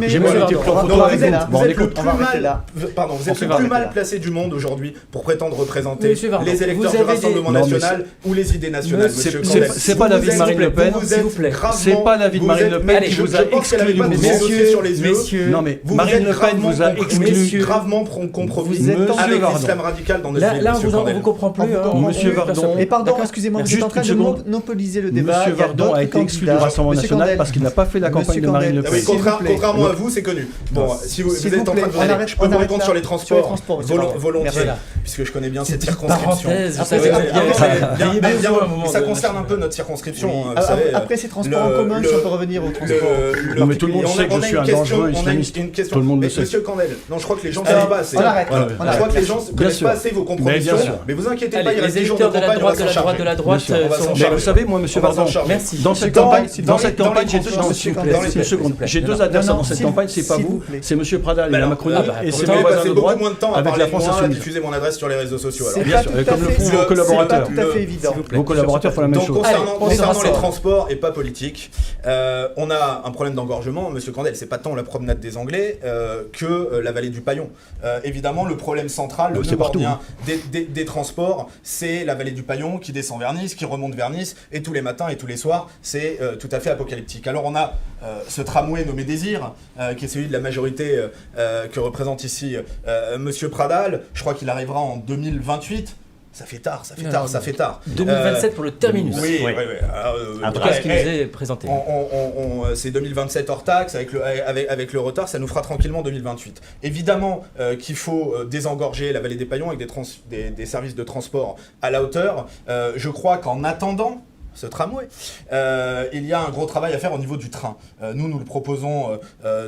[SPEAKER 7] J'ai
[SPEAKER 2] Monsieur
[SPEAKER 7] même été
[SPEAKER 2] Vardon.
[SPEAKER 7] pris en photo
[SPEAKER 1] On va
[SPEAKER 7] avec
[SPEAKER 1] arrêter
[SPEAKER 7] vous.
[SPEAKER 1] là.
[SPEAKER 7] Bon,
[SPEAKER 3] Vous êtes le
[SPEAKER 7] écoute,
[SPEAKER 3] plus
[SPEAKER 1] on va arrêter
[SPEAKER 3] mal,
[SPEAKER 1] là.
[SPEAKER 3] pardon, vous
[SPEAKER 1] On
[SPEAKER 3] êtes
[SPEAKER 1] se
[SPEAKER 3] le
[SPEAKER 1] va
[SPEAKER 3] plus
[SPEAKER 1] arrêter
[SPEAKER 3] mal
[SPEAKER 1] là.
[SPEAKER 3] placé du monde aujourd'hui pour prétendre représenter
[SPEAKER 2] Monsieur Vardon,
[SPEAKER 3] les électeurs
[SPEAKER 2] vous
[SPEAKER 3] du
[SPEAKER 2] avez des-
[SPEAKER 3] Rassemblement
[SPEAKER 7] Non, mais
[SPEAKER 3] national ou les idées nationales.
[SPEAKER 2] Monsieur-
[SPEAKER 3] Monsieur
[SPEAKER 7] c'est-
[SPEAKER 3] Candel.
[SPEAKER 7] c'est pas l'avis de
[SPEAKER 3] Vous
[SPEAKER 7] Marine
[SPEAKER 3] êtes-
[SPEAKER 7] Le Pen.
[SPEAKER 3] vous
[SPEAKER 2] S'il
[SPEAKER 3] êtes
[SPEAKER 2] vous plaît.
[SPEAKER 3] gravement-
[SPEAKER 7] C'est pas l'avis de
[SPEAKER 3] vous
[SPEAKER 7] Marine
[SPEAKER 3] êtes-
[SPEAKER 7] Le Pen
[SPEAKER 3] Allez,
[SPEAKER 7] qui
[SPEAKER 3] je-
[SPEAKER 7] vous
[SPEAKER 3] je
[SPEAKER 7] a
[SPEAKER 3] pense qu'elle avait
[SPEAKER 7] exclu
[SPEAKER 3] pas
[SPEAKER 7] du
[SPEAKER 3] de
[SPEAKER 7] mouvement.
[SPEAKER 3] dossier sur les yeux.
[SPEAKER 2] Messieurs,
[SPEAKER 7] Non, mais
[SPEAKER 3] Vous
[SPEAKER 7] Marine
[SPEAKER 3] êtes
[SPEAKER 7] Le Pen vous a
[SPEAKER 3] gravement
[SPEAKER 7] exclu.
[SPEAKER 2] Messieurs,
[SPEAKER 3] gravement compromis
[SPEAKER 2] vous êtes en-
[SPEAKER 3] avec
[SPEAKER 7] Vardon.
[SPEAKER 3] l'islam radical dans notre
[SPEAKER 2] là,
[SPEAKER 3] ville,
[SPEAKER 2] là,
[SPEAKER 3] monsieur
[SPEAKER 2] on
[SPEAKER 3] Candel.
[SPEAKER 2] vous comprend plus. hein.
[SPEAKER 7] Monsieur
[SPEAKER 2] Personne.
[SPEAKER 7] Vardon.
[SPEAKER 1] Et pardon,
[SPEAKER 2] D'accord.
[SPEAKER 1] excusez-moi, vous
[SPEAKER 7] Juste
[SPEAKER 1] êtes en train
[SPEAKER 7] une
[SPEAKER 1] de
[SPEAKER 7] seconde.
[SPEAKER 1] monopoliser le débat.
[SPEAKER 7] Monsieur
[SPEAKER 1] Il y a
[SPEAKER 7] Vardon
[SPEAKER 1] d'autres
[SPEAKER 7] a été exclu du
[SPEAKER 1] candidats.
[SPEAKER 7] Rassemblement
[SPEAKER 1] Monsieur
[SPEAKER 7] national
[SPEAKER 1] Candel.
[SPEAKER 7] parce qu'il n'a pas fait la campagne
[SPEAKER 1] Monsieur
[SPEAKER 7] de Marine Le
[SPEAKER 1] Candel.
[SPEAKER 7] Pen.
[SPEAKER 3] Oui,
[SPEAKER 1] S'il vous plaît.
[SPEAKER 3] contrairement à vous, c'est connu. Bon, si vous
[SPEAKER 1] S'il
[SPEAKER 3] êtes
[SPEAKER 1] vous
[SPEAKER 3] en train de
[SPEAKER 1] plaît,
[SPEAKER 3] vous
[SPEAKER 1] on arrête-
[SPEAKER 3] je peux
[SPEAKER 1] on
[SPEAKER 3] vous
[SPEAKER 1] arrête
[SPEAKER 3] répondre
[SPEAKER 1] là.
[SPEAKER 3] sur les
[SPEAKER 1] Sur les
[SPEAKER 3] transports
[SPEAKER 1] transports, monsieur Vardon.
[SPEAKER 3] volontiers,
[SPEAKER 2] Merci.
[SPEAKER 3] puisque je connais bien cette
[SPEAKER 2] Petite
[SPEAKER 3] circonscription.
[SPEAKER 2] parenthèse, vous
[SPEAKER 1] Après,
[SPEAKER 2] savez,
[SPEAKER 1] c'est-
[SPEAKER 2] il y a-
[SPEAKER 1] après,
[SPEAKER 2] il y a
[SPEAKER 3] Bien,
[SPEAKER 2] besoin à un moment
[SPEAKER 3] ça
[SPEAKER 2] de
[SPEAKER 3] concerne
[SPEAKER 2] lâcher.
[SPEAKER 3] un peu notre circonscription.
[SPEAKER 2] Oui.
[SPEAKER 3] hein, vous savez,
[SPEAKER 1] Après, ces transports en commun, si on peut revenir aux transports.
[SPEAKER 7] Non, mais tout le monde sait que je suis un dangereux islamiste. Tout le monde le sait.
[SPEAKER 3] Monsieur Candel, non, je crois que les gens ne
[SPEAKER 1] Allez,
[SPEAKER 3] savent pas assez.
[SPEAKER 1] on arrête,
[SPEAKER 3] Voilà.
[SPEAKER 1] on
[SPEAKER 3] Je crois que les gens ne
[SPEAKER 7] Bien
[SPEAKER 3] connaissent
[SPEAKER 7] sûr.
[SPEAKER 3] pas assez vos
[SPEAKER 7] Mais
[SPEAKER 3] compromissions.
[SPEAKER 7] bien sûr.
[SPEAKER 3] Mais vous inquiétez pas,
[SPEAKER 2] Allez,
[SPEAKER 3] il reste
[SPEAKER 2] les
[SPEAKER 3] 10 jours de
[SPEAKER 2] électeurs de la
[SPEAKER 3] campagne, on va
[SPEAKER 2] droite, de
[SPEAKER 3] s'en
[SPEAKER 2] la droite,
[SPEAKER 3] charger.
[SPEAKER 2] de la droite
[SPEAKER 7] Bien sûr.
[SPEAKER 3] On va s'en
[SPEAKER 2] sont...
[SPEAKER 3] charger.
[SPEAKER 7] Mais vous savez, moi, Monsieur
[SPEAKER 3] On va s'en
[SPEAKER 7] Vardon,
[SPEAKER 3] charger.
[SPEAKER 2] Merci.
[SPEAKER 7] dans cette
[SPEAKER 1] Dans-
[SPEAKER 7] campagne,
[SPEAKER 1] dans
[SPEAKER 7] dans cette
[SPEAKER 1] les-
[SPEAKER 7] campagne,
[SPEAKER 1] dans
[SPEAKER 7] j'ai
[SPEAKER 1] les
[SPEAKER 7] non,
[SPEAKER 1] transports,
[SPEAKER 7] s'il vous
[SPEAKER 1] dans
[SPEAKER 7] plaît,
[SPEAKER 1] les-
[SPEAKER 7] une seconde. J'ai deux
[SPEAKER 1] Non,
[SPEAKER 7] adversaires
[SPEAKER 1] non,
[SPEAKER 7] dans cette
[SPEAKER 1] s'il-
[SPEAKER 7] campagne, c'est pas
[SPEAKER 1] s'il
[SPEAKER 7] vous,
[SPEAKER 1] vous plaît.
[SPEAKER 7] c'est Monsieur Pradal et la
[SPEAKER 3] Alors,
[SPEAKER 7] Macronie,
[SPEAKER 3] ah bah,
[SPEAKER 7] et c'est
[SPEAKER 3] vous
[SPEAKER 7] mes
[SPEAKER 3] avez
[SPEAKER 7] voisins
[SPEAKER 3] passé
[SPEAKER 7] de
[SPEAKER 3] beaucoup
[SPEAKER 7] droite
[SPEAKER 3] moins de temps à
[SPEAKER 7] avec
[SPEAKER 3] parler
[SPEAKER 7] la
[SPEAKER 3] de
[SPEAKER 7] France
[SPEAKER 3] moi, à
[SPEAKER 7] Insoumise.
[SPEAKER 3] diffuser mon adresse sur les réseaux sociaux. alors.
[SPEAKER 1] C'est
[SPEAKER 7] Bien
[SPEAKER 1] pas
[SPEAKER 7] sûr,
[SPEAKER 1] tout
[SPEAKER 7] et
[SPEAKER 1] à
[SPEAKER 7] comme le
[SPEAKER 1] fait-
[SPEAKER 7] font vos
[SPEAKER 1] c'est
[SPEAKER 7] collaborateurs.
[SPEAKER 1] pas tout à fait évident.
[SPEAKER 7] Vos collaborateurs font la même
[SPEAKER 3] Donc
[SPEAKER 7] chose.
[SPEAKER 3] concernant,
[SPEAKER 2] Allez, on se
[SPEAKER 3] concernant les
[SPEAKER 2] rassure.
[SPEAKER 3] transports et pas politique, on a un problème d'engorgement, Monsieur Candel, c'est pas tant la promenade des Anglais que la vallée du Paillon. Évidemment, le problème central, le
[SPEAKER 7] C'est partout,
[SPEAKER 3] nœud gordien des transports, c'est la vallée du Paillon qui descend vers Nice, qui remonte vers Nice, et tous les matins et tous les soirs, c'est tout à fait apocalyptique. Alors on a ce tramway nommé Désir, qui est celui de la majorité que représente ici Monsieur Pradal. Je crois qu'il arrivera en 2028. Ça fait tard, ça fait
[SPEAKER 2] Non,
[SPEAKER 3] tard,
[SPEAKER 2] non,
[SPEAKER 3] ça fait tard.
[SPEAKER 2] 2027 pour le terminus.
[SPEAKER 3] Oui,
[SPEAKER 6] Oui.
[SPEAKER 3] oui, oui.
[SPEAKER 2] En tout cas, ce qui nous est présenté.
[SPEAKER 3] C'est 2027 hors taxe, avec le retard, ça nous fera tranquillement 2028. Évidemment qu'il faut désengorger la vallée des Paillons avec des services de transport à la hauteur. Je crois qu'en attendant ce tramway, il y a un gros travail à faire au niveau du train. Nous le proposons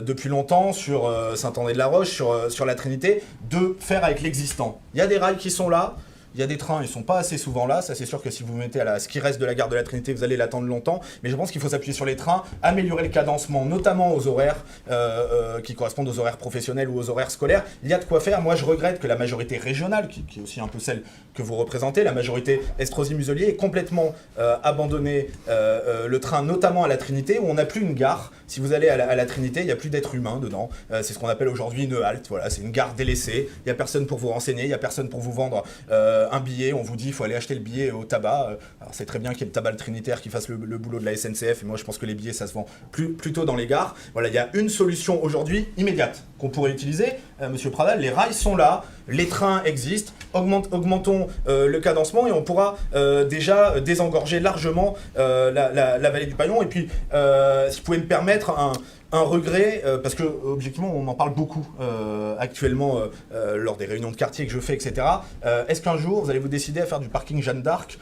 [SPEAKER 3] depuis longtemps sur Saint-André-de-la-Roche, sur la Trinité, de faire avec l'existant. Il y a des rails qui sont là. Il y a des trains, ils ne sont pas assez souvent là. Ça, c'est sûr que si vous vous mettez à ce qui reste de la gare de la Trinité, vous allez l'attendre longtemps. Mais je pense qu'il faut s'appuyer sur les trains, améliorer le cadencement, notamment aux horaires qui correspondent aux horaires professionnels ou aux horaires scolaires. Il y a de quoi faire. Moi, je regrette que la majorité régionale, qui est aussi un peu celle que vous représentez, la majorité Estrosi-Muselier, ait complètement abandonné le train, notamment à la Trinité, où on n'a plus une gare. Si vous allez à la Trinité, il n'y a plus d'êtres humains dedans. C'est ce qu'on appelle aujourd'hui une halte. Voilà, c'est une gare délaissée. Il n'y a personne pour vous renseigner, il n'y a personne pour vous vendre un billet. On vous dit qu'il faut aller acheter le billet au tabac. Alors c'est très bien qu'il y ait le tabac trinitaire qui fasse le boulot de la SNCF. Et moi, je pense que les billets, ça se vend plutôt dans les gares. Voilà, il y a une solution aujourd'hui immédiate qu'on pourrait utiliser. Monsieur Pradal, les rails sont là, les trains existent. Augmentons le cadencement et on pourra déjà désengorger largement la vallée du Paillon. Et puis, si vous pouvez me permettre un regret, parce que objectivement on en parle beaucoup actuellement lors des réunions de quartier que je fais, etc. Est-ce qu'un jour vous allez vous décider à faire du parking Jeanne d'Arc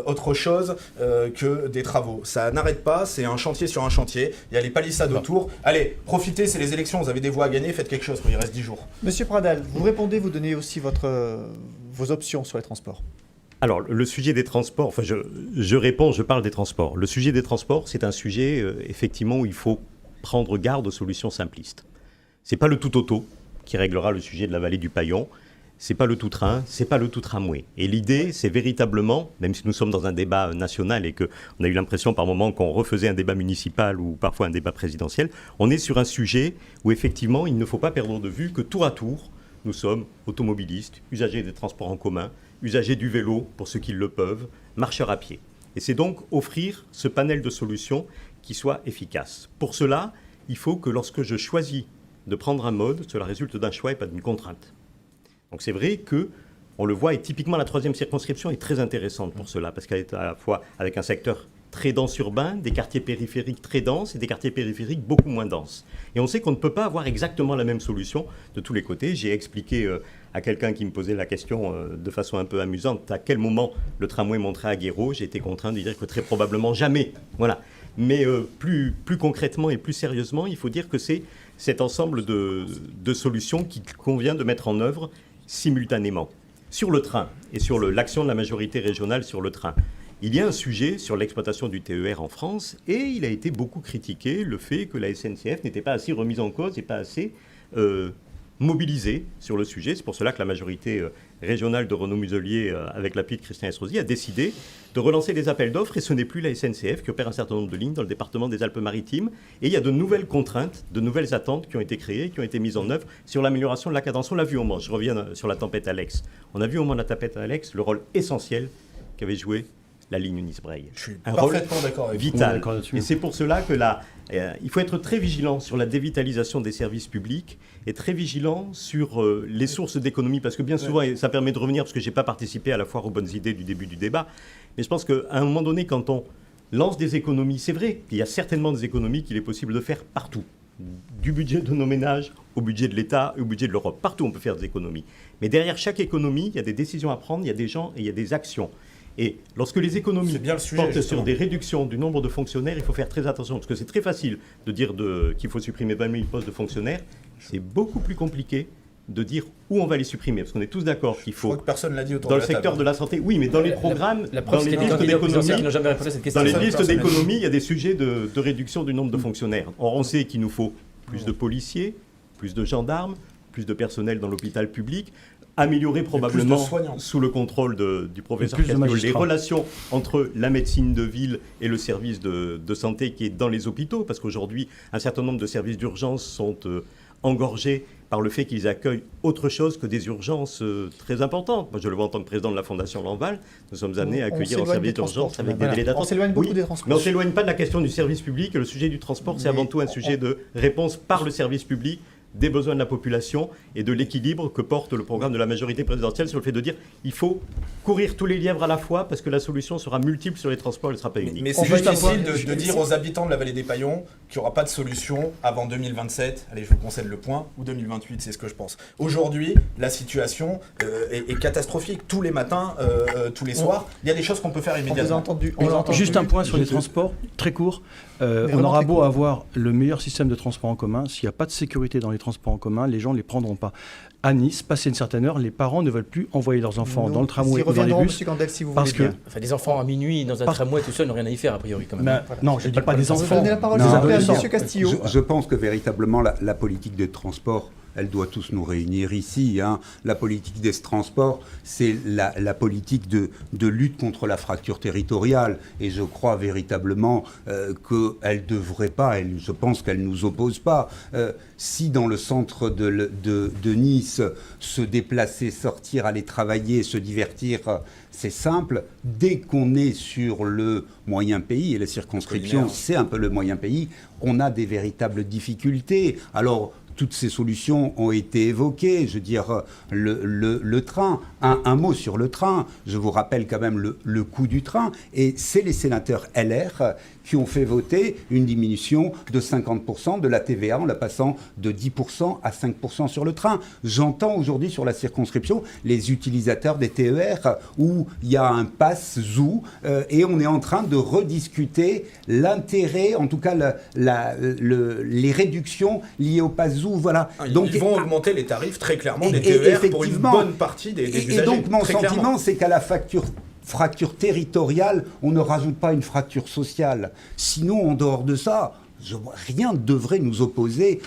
[SPEAKER 3] autre chose que des travaux? Ça n'arrête pas, c'est un chantier sur un chantier, il y a les palissades autour. Allez, profitez, c'est les élections, vous avez des voix à gagner, faites quelque chose, il reste 10 jours.
[SPEAKER 1] Monsieur Pradal, vous répondez, vous donnez aussi vos options sur les transports.
[SPEAKER 6] Alors, le sujet des transports, enfin, je réponds, je parle des transports. Le sujet des transports, c'est un sujet, effectivement, où il faut prendre garde aux solutions simplistes. C'est pas le tout auto qui réglera le sujet de la vallée du Paillon, c'est pas le tout train, c'est pas le tout tramway. Et l'idée, c'est véritablement, même si nous sommes dans un débat national et qu'on a eu l'impression par moments qu'on refaisait un débat municipal ou parfois un débat présidentiel, on est sur un sujet où effectivement, il ne faut pas perdre de vue que tour à tour, nous sommes automobilistes, usagers des transports en commun, usagers du vélo pour ceux qui le peuvent, marcheurs à pied. Et c'est donc offrir ce panel de solutions qui soit efficace. Pour cela, il faut que lorsque je choisis de prendre un mode, cela résulte d'un choix et pas d'une contrainte. Donc c'est vrai que, on le voit, et typiquement la 3e circonscription est très intéressante pour cela, parce qu'elle est à la fois avec un secteur très dense urbain, des quartiers périphériques très denses et des quartiers périphériques beaucoup moins denses. Et on sait qu'on ne peut pas avoir exactement la même solution de tous les côtés. J'ai expliqué à quelqu'un qui me posait la question de façon un peu amusante à quel moment le tramway monterait à Guéraud. J'ai été contraint de dire que très probablement jamais. Voilà. Mais plus concrètement et plus sérieusement, il faut dire que c'est cet ensemble de solutions qu'il convient de mettre en œuvre simultanément. Sur le train et sur l'action de la majorité régionale sur le train, il y a un sujet sur l'exploitation du TER en France et il a été beaucoup critiqué le fait que la SNCF n'était pas assez remise en cause et pas assez mobilisé sur le sujet. C'est pour cela que la majorité régionale de Renaud Muselier, avec l'appui de Christian Estrosi, a décidé de relancer des appels d'offres. Et ce n'est plus la SNCF qui opère un certain nombre de lignes dans le département des Alpes-Maritimes. Et il y a de nouvelles contraintes, de nouvelles attentes qui ont été créées, qui ont été mises en œuvre sur l'amélioration de la cadence. On l'a vu au Mans. Je reviens sur la tempête Alex. On a vu au Mans de la tempête Alex le rôle essentiel qu'avait joué la ligne Nice-Breil.
[SPEAKER 3] Je suis
[SPEAKER 6] un
[SPEAKER 3] parfaitement
[SPEAKER 6] rôle
[SPEAKER 3] d'accord avec vous.
[SPEAKER 6] vital. Et c'est pour cela que il faut être très vigilant sur la dévitalisation des services publics et très vigilant sur les sources d'économie, parce que bien souvent, et ça permet de revenir, parce que je n'ai pas participé à la foire aux bonnes idées du début du débat, mais je pense qu'à un moment donné, quand on lance des économies, c'est vrai qu'il y a certainement des économies qu'il est possible de faire partout. Du budget de nos ménages au budget de l'État et au budget de l'Europe. Partout, on peut faire des économies. Mais derrière chaque économie, il y a des décisions à prendre, il y a des gens et il y a des actions. Et lorsque les économies portent sur des réductions du nombre de fonctionnaires, il faut faire très attention. Parce que c'est très facile de dire qu'il faut supprimer 20 000 postes de fonctionnaires. C'est beaucoup plus compliqué de dire où on va les supprimer. Parce qu'on est tous d'accord qu'il faut...
[SPEAKER 3] Je crois que personne l'a dit autour
[SPEAKER 6] dans
[SPEAKER 3] de
[SPEAKER 6] le
[SPEAKER 3] la
[SPEAKER 6] secteur
[SPEAKER 3] table.
[SPEAKER 6] de la santé, oui, mais dans les programmes,
[SPEAKER 2] dans les listes
[SPEAKER 6] d'économie, il y a des sujets de réduction du nombre de fonctionnaires. Or, on sait qu'il nous faut plus de policiers, plus de gendarmes, plus de personnel dans l'hôpital public, améliorer probablement sous le contrôle du professeur Castillo les relations entre la médecine de ville et le service de santé qui est dans les hôpitaux, parce qu'aujourd'hui, un certain nombre de services d'urgence sont engorgés par le fait qu'ils accueillent autre chose que des urgences très importantes. Moi, je le vois en tant que président de la Fondation Lamval, nous sommes amenés à accueillir un service d'urgence avec des délais d'attente.
[SPEAKER 1] On s'éloigne beaucoup des transports.
[SPEAKER 6] Mais on ne s'éloigne pas de la question du service public. Le sujet du transport, c'est avant tout un sujet de réponse par le service public des besoins de la population et de l'équilibre que porte le programme de la majorité présidentielle sur le fait de dire il faut courir tous les lièvres à la fois parce que la solution sera multiple sur les transports, elle ne sera pas unique.
[SPEAKER 3] Mais c'est difficile de dire aux habitants de la vallée des Paillons qu'il n'y aura pas de solution avant 2027, allez je vous concède le point, ou 2028, c'est ce que je pense. Aujourd'hui, la situation est catastrophique. Tous les matins, tous les soirs, il y a des choses qu'on peut faire immédiatement.
[SPEAKER 7] Juste un point sur les transports, très court. On aura beau avoir le meilleur système de transport en commun, s'il n'y a pas de sécurité dans les transports en commun, les gens ne les prendront pas. À Nice, passé une certaine heure, les parents ne veulent plus envoyer leurs enfants dans le tramway ou dans les bus.
[SPEAKER 1] Gandel, si vous
[SPEAKER 7] parce
[SPEAKER 1] voulez
[SPEAKER 7] que
[SPEAKER 1] bien.
[SPEAKER 2] Enfin, des enfants à minuit dans un tramway tout seul n'ont rien à y faire, a priori, quand même.
[SPEAKER 7] Ben, non, je ne dis pas des enfants.
[SPEAKER 1] Donnez la parole
[SPEAKER 7] des
[SPEAKER 1] à
[SPEAKER 7] adolescents.
[SPEAKER 1] M. Castillo.
[SPEAKER 4] Je pense que véritablement la politique de transport, elle doit tous nous réunir ici. Hein. La politique des transports, c'est la politique de lutte contre la fracture territoriale. Et je crois véritablement qu'elle ne devrait pas, je pense qu'elle ne nous oppose pas. Si dans le centre de Nice, se déplacer, sortir, aller travailler, se divertir, c'est simple. Dès qu'on est sur le moyen pays, et les circonscriptions, c'est un peu le moyen pays, on a des véritables difficultés. Alors, toutes ces solutions ont été évoquées. Je veux dire, le train, un mot sur le train. Je vous rappelle quand même le coût du train. Et c'est les sénateurs LR qui ont fait voter une diminution de 50% de la TVA en la passant de 10% à 5% sur le train. J'entends aujourd'hui sur la circonscription les utilisateurs des TER où il y a un pass zoo et on est en train de rediscuter l'intérêt, en tout cas les réductions liées au pass zoo. Voilà.
[SPEAKER 3] Donc, ils vont augmenter les tarifs très clairement des TER pour une bonne partie des usagers.
[SPEAKER 4] Et donc mon sentiment, c'est qu'à la fracture territoriale, on ne rajoute pas une fracture sociale. Sinon, en dehors de ça, rien ne devrait nous opposer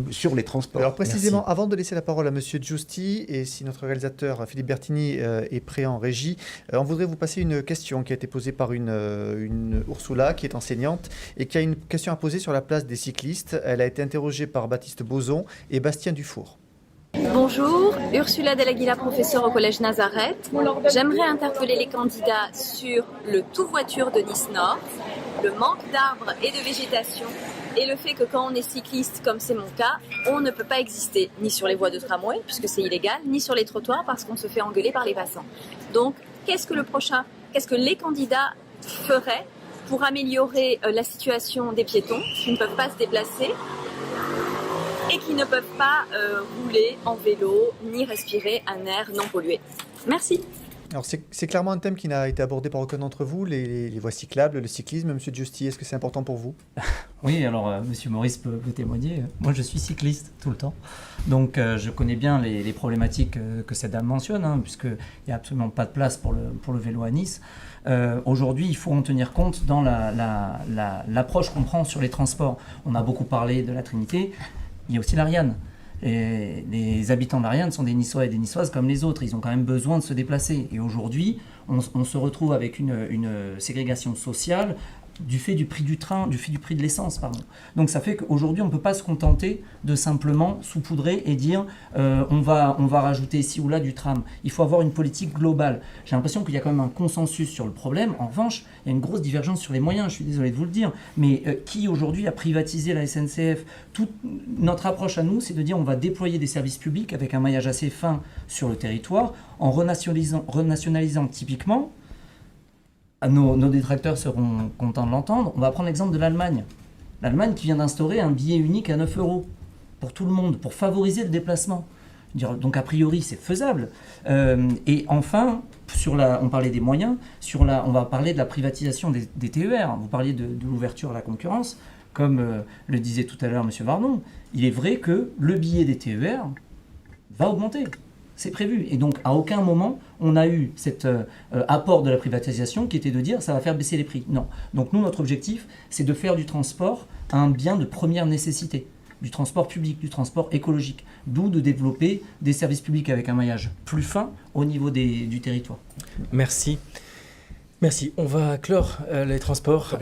[SPEAKER 4] sur les transports.
[SPEAKER 1] Alors précisément, avant de laisser la parole à M. Giusti, et si notre réalisateur Philippe Bertini est prêt en régie, on voudrait vous passer une question qui a été posée par une Ursula, qui est enseignante, et qui a une question à poser sur la place des cyclistes. Elle a été interrogée par Baptiste Bozon et Bastien Dufour.
[SPEAKER 9] Bonjour, Ursula Delaguila, professeure au Collège Nazareth. J'aimerais interpeller les candidats sur le tout-voiture de Nice Nord, le manque d'arbres et de végétation et le fait que quand on est cycliste, comme c'est mon cas, on ne peut pas exister ni sur les voies de tramway, puisque c'est illégal, ni sur les trottoirs parce qu'on se fait engueuler par les passants. Donc, qu'est-ce que les candidats feraient pour améliorer la situation des piétons qui ne peuvent pas se déplacer et qui ne peuvent pas rouler en vélo ni respirer un air non pollué. Merci.
[SPEAKER 1] Alors c'est clairement un thème qui n'a été abordé par aucun d'entre vous, les voies cyclables, le cyclisme. Monsieur Giusti, est-ce que c'est important pour vous ?
[SPEAKER 5] Oui, alors Monsieur Maurice peut témoigner. Moi, je suis cycliste tout le temps. Donc, je connais bien les problématiques que cette dame mentionne, hein, puisqu'il n'y a absolument pas de place pour le vélo à Nice. Aujourd'hui, il faut en tenir compte dans l'approche qu'on prend sur les transports. On a beaucoup parlé de la Trinité. Il y a aussi l'Ariane. Et les habitants de l'Ariane sont des Niçois et des Niçoises comme les autres. Ils ont quand même besoin de se déplacer. Et aujourd'hui, on se retrouve avec une ségrégation sociale du fait du prix du train, du fait du prix de l'essence, pardon. Donc ça fait qu'aujourd'hui, on ne peut pas se contenter de simplement saupoudrer et dire on va rajouter ici ou là du tram. Il faut avoir une politique globale. J'ai l'impression qu'il y a quand même un consensus sur le problème. En revanche, il y a une grosse divergence sur les moyens, je suis désolé de vous le dire. Mais qui aujourd'hui a privatisé la SNCF ? Notre approche à nous, c'est de dire on va déployer des services publics avec un maillage assez fin sur le territoire en renationalisant typiquement. Nos détracteurs seront contents de l'entendre. On va prendre l'exemple de l'Allemagne. L'Allemagne qui vient d'instaurer un billet unique à 9 € pour tout le monde, pour favoriser le déplacement. Donc a priori, c'est faisable. Et enfin, on parlait des moyens, on va parler de la privatisation des TER. Vous parliez de l'ouverture à la concurrence. Comme le disait tout à l'heure M. Vardon, il est vrai que le billet des TER va augmenter. C'est prévu. Et donc, à aucun moment, on a eu cet apport de la privatisation qui était de dire ça va faire baisser les prix. Non. Donc, nous, notre objectif, c'est de faire du transport un bien de première nécessité, du transport public, du transport écologique. D'où de développer des services publics avec un maillage plus fin au niveau du territoire.
[SPEAKER 2] Merci. Merci. On va clore les transports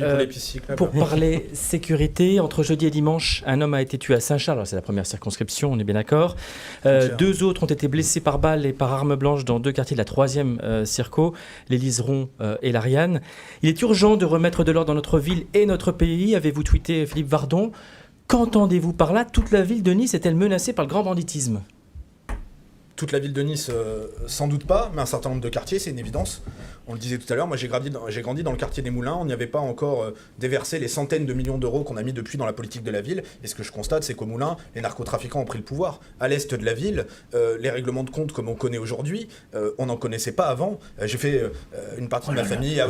[SPEAKER 2] pour parler sécurité. Entre jeudi et dimanche, un homme a été tué à Saint-Charles. Alors, c'est la première circonscription, on est bien d'accord. 2 autres ont été blessés par balle et par arme blanche dans 2 quartiers de la 3e circo, les Liserons et l'Ariane. Il est urgent de remettre de l'ordre dans notre ville et notre pays, avez-vous tweeté Philippe Vardon. Qu'entendez-vous par là ? Toute la ville de Nice est-elle menacée par le grand banditisme ?
[SPEAKER 3] Toute la ville de Nice, sans doute pas, mais un certain nombre de quartiers, c'est une évidence. On le disait tout à l'heure, moi j'ai grandi dans le quartier des Moulins, on n'y avait pas encore déversé les centaines de millions d'euros qu'on a mis depuis dans la politique de la ville. Et ce que je constate, c'est qu'au Moulin, les narcotrafiquants ont pris le pouvoir. À l'est de la ville, les règlements de compte comme on connaît aujourd'hui, on n'en connaissait pas avant. J'ai fait une partie de ma famille
[SPEAKER 2] On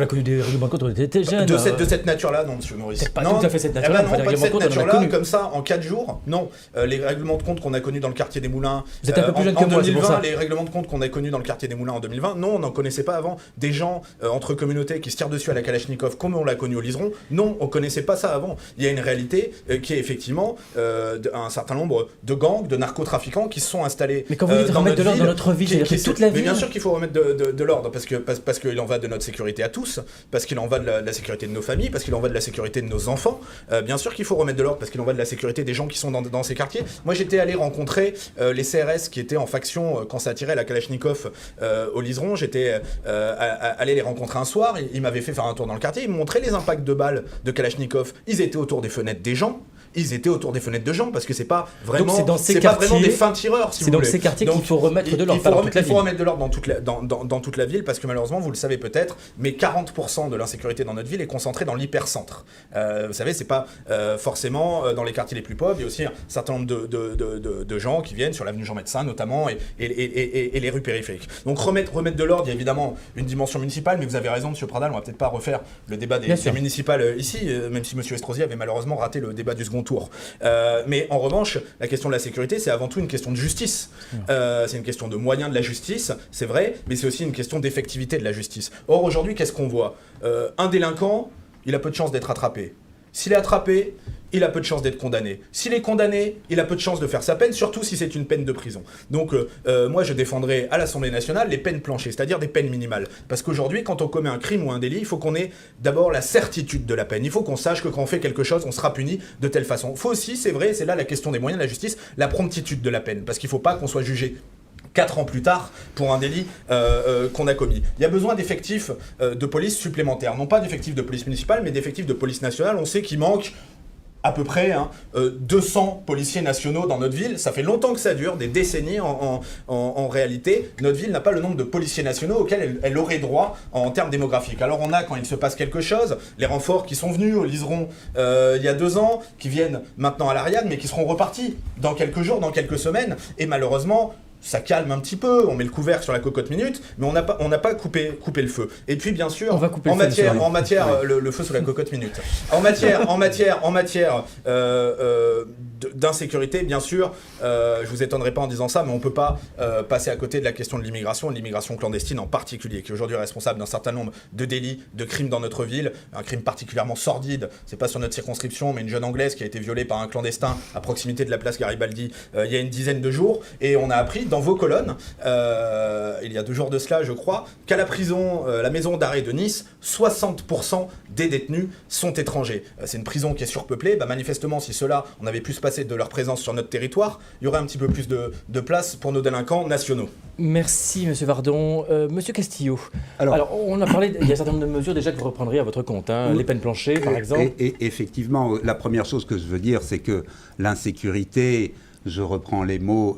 [SPEAKER 2] a connu des règlements de compte, on était jeunes.
[SPEAKER 3] De cette nature-là, non, monsieur Maurice.
[SPEAKER 2] Pas tout à fait cette nature-là,
[SPEAKER 3] pas de cette nature-là, comme ça, en 4 jours, non. Les règlements de compte qu'on a connus dans le quartier des Moulins,
[SPEAKER 2] vous êtes un peu plus jeune que moi,
[SPEAKER 3] 2020,
[SPEAKER 2] c'est pour ça.
[SPEAKER 3] Les règlements de compte qu'on a connus dans le quartier des Moulins en 2020, non, on n'en connaissait pas avant. Des gens entre communautés qui se tirent dessus à la Kalachnikov, comme on l'a connu au Liseron, non, on connaissait pas ça avant. Il y a une réalité qui est effectivement un certain nombre de gangs, de narcotrafiquants qui se sont installés.
[SPEAKER 2] Mais quand vous dites remettre de l'ordre dans notre ville, c'est toute la ville.
[SPEAKER 3] Mais bien sûr qu'il faut remettre de l'ordre, parce qu'il en va de notre sécurité à tous, parce qu'il en va de la sécurité de nos familles, parce qu'il en va de la sécurité de nos enfants. Bien sûr qu'il faut remettre de l'ordre, parce qu'il en va de la sécurité des gens qui sont dans ces quartiers. Moi, j'étais allé rencontrer les CRS qui étaient en faction quand ça tirait la Kalachnikov au Liseron. J'étais allé les rencontrer un soir, ils m'avaient fait faire un tour dans le quartier, ils me montraient les impacts de balles de Kalachnikov. Ils étaient autour des fenêtres des gens. Ils étaient autour des fenêtres de gens parce que c'est pas vraiment, pas vraiment des fins tireurs. Si
[SPEAKER 2] c'est
[SPEAKER 3] vous
[SPEAKER 2] dans
[SPEAKER 3] voulez.
[SPEAKER 2] ces quartiers qu'il faut remettre de l'ordre.
[SPEAKER 3] Il faut remettre de l'ordre dans toute la ville parce que malheureusement, vous le savez peut-être, mais 40% de l'insécurité dans notre ville est concentrée dans l'hypercentre. Vous savez, c'est pas forcément dans les quartiers les plus pauvres. Il y a aussi un certain nombre de gens qui viennent sur l'avenue Jean Médecin notamment et les rues périphériques. Donc remettre de l'ordre, il y a évidemment une dimension municipale, mais vous avez raison, Monsieur Pradal, on va peut-être pas refaire le débat des municipales ici, même si Monsieur Estrosi avait malheureusement raté le débat du second tour. Mais en revanche, la question de la sécurité, c'est avant tout une question de justice. C'est une question de moyens de la justice, c'est vrai, mais c'est aussi une question d'effectivité de la justice. Or, aujourd'hui, qu'est-ce qu'on voit ? Un délinquant, il a peu de chances d'être attrapé. S'il est attrapé, il a peu de chances d'être condamné. S'il est condamné, il a peu de chances de faire sa peine, surtout si c'est une peine de prison. Donc moi, je défendrai à l'Assemblée nationale les peines planchées, c'est-à-dire des peines minimales. Parce qu'aujourd'hui, quand on commet un crime ou un délit, il faut qu'on ait d'abord la certitude de la peine. Il faut qu'on sache que quand on fait quelque chose, on sera puni de telle façon. Il faut aussi, c'est vrai, c'est là la question des moyens de la justice, la promptitude de la peine. Parce qu'il ne faut pas qu'on soit jugé 4 ans plus tard pour un délit qu'on a commis. Il y a besoin d'effectifs de police supplémentaires. Non pas d'effectifs de police municipale, mais d'effectifs de police nationale. On sait qu'il manque à peu près 200 policiers nationaux dans notre ville. Ça fait longtemps que ça dure, des décennies en réalité. Notre ville n'a pas le nombre de policiers nationaux auxquels elle aurait droit en termes démographiques. Alors on a, quand il se passe quelque chose, les renforts qui sont venus au Liseron il y a 2 ans, qui viennent maintenant à l'Ariane, mais qui seront repartis dans quelques jours, dans quelques semaines. Et malheureusement, ça calme un petit peu, on met le couvercle sur la cocotte minute, mais on n'a pas coupé le feu. Et puis bien sûr, en matière le feu sous la cocotte minute. En matière d'insécurité, bien sûr. Je vous étonnerai pas en disant ça, mais on peut pas passer à côté de la question de l'immigration clandestine en particulier, qui aujourd'hui est responsable d'un certain nombre de délits, de crimes dans notre ville, un crime particulièrement sordide. C'est pas sur notre circonscription, mais une jeune Anglaise qui a été violée par un clandestin à proximité de la place Garibaldi il y a une dizaine de jours. Et on a appris dans vos colonnes, il y a 2 jours de cela, je crois, qu'à la prison, la maison d'arrêt de Nice, 60% des détenus sont étrangers. C'est une prison qui est surpeuplée. Manifestement, si ceux-là, on avait pu se passer de leur présence sur notre territoire, il y aurait un petit peu plus de place pour nos délinquants nationaux.
[SPEAKER 2] Merci, Monsieur Vardon. Monsieur Castillo, alors, on a parlé, il y a un certain nombre de mesures déjà que vous reprendriez à votre compte, hein, les peines planchées, par exemple.
[SPEAKER 4] Et effectivement, la première chose que je veux dire, c'est que l'insécurité, je reprends les mots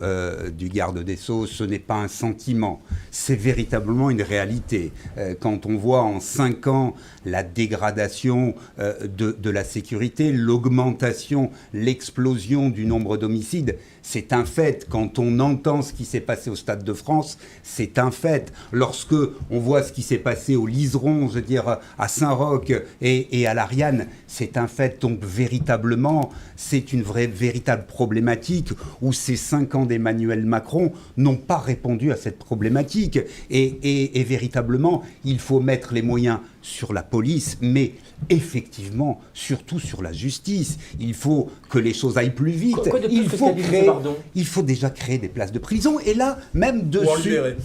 [SPEAKER 4] du garde des Sceaux, ce n'est pas un sentiment, c'est véritablement une réalité. Quand on voit en 5 ans la dégradation de la sécurité, l'augmentation, l'explosion du nombre d'homicides, c'est un fait. Quand on entend ce qui s'est passé au Stade de France, c'est un fait. Lorsque on voit ce qui s'est passé au Liseron, je veux dire à Saint-Roch et à l'Ariane, c'est un fait. Donc véritablement, c'est une véritable problématique où ces 5 ans d'Emmanuel Macron n'ont pas répondu à cette problématique. Et véritablement, il faut mettre les moyens sur la police, mais effectivement, surtout sur la justice. Il faut que les choses aillent plus vite.
[SPEAKER 2] Quoi de plus
[SPEAKER 4] il faut déjà créer des places de prison. Et là, même dessus...
[SPEAKER 3] Ou en libérer.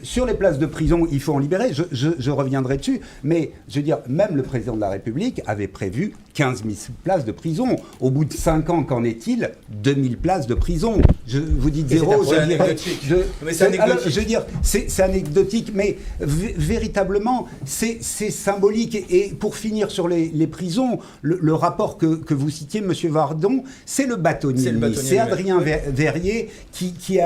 [SPEAKER 4] Sur les places de prison, il faut en libérer. Je reviendrai dessus. Mais, je veux dire, même le président de la République avait prévu 15 000 places de prison. Au bout de 5 ans, qu'en est-il? 2000 places de prison. Je vous dis zéro.
[SPEAKER 3] C'est anecdotique. Mais c'est anecdotique.
[SPEAKER 4] Alors, je veux dire, c'est anecdotique, mais véritablement, c'est symbolique. Et pour finir sur les prisons, le rapport que vous citiez, M. Vardon, c'est le bâtonnier. C'est Adrien Verrier qui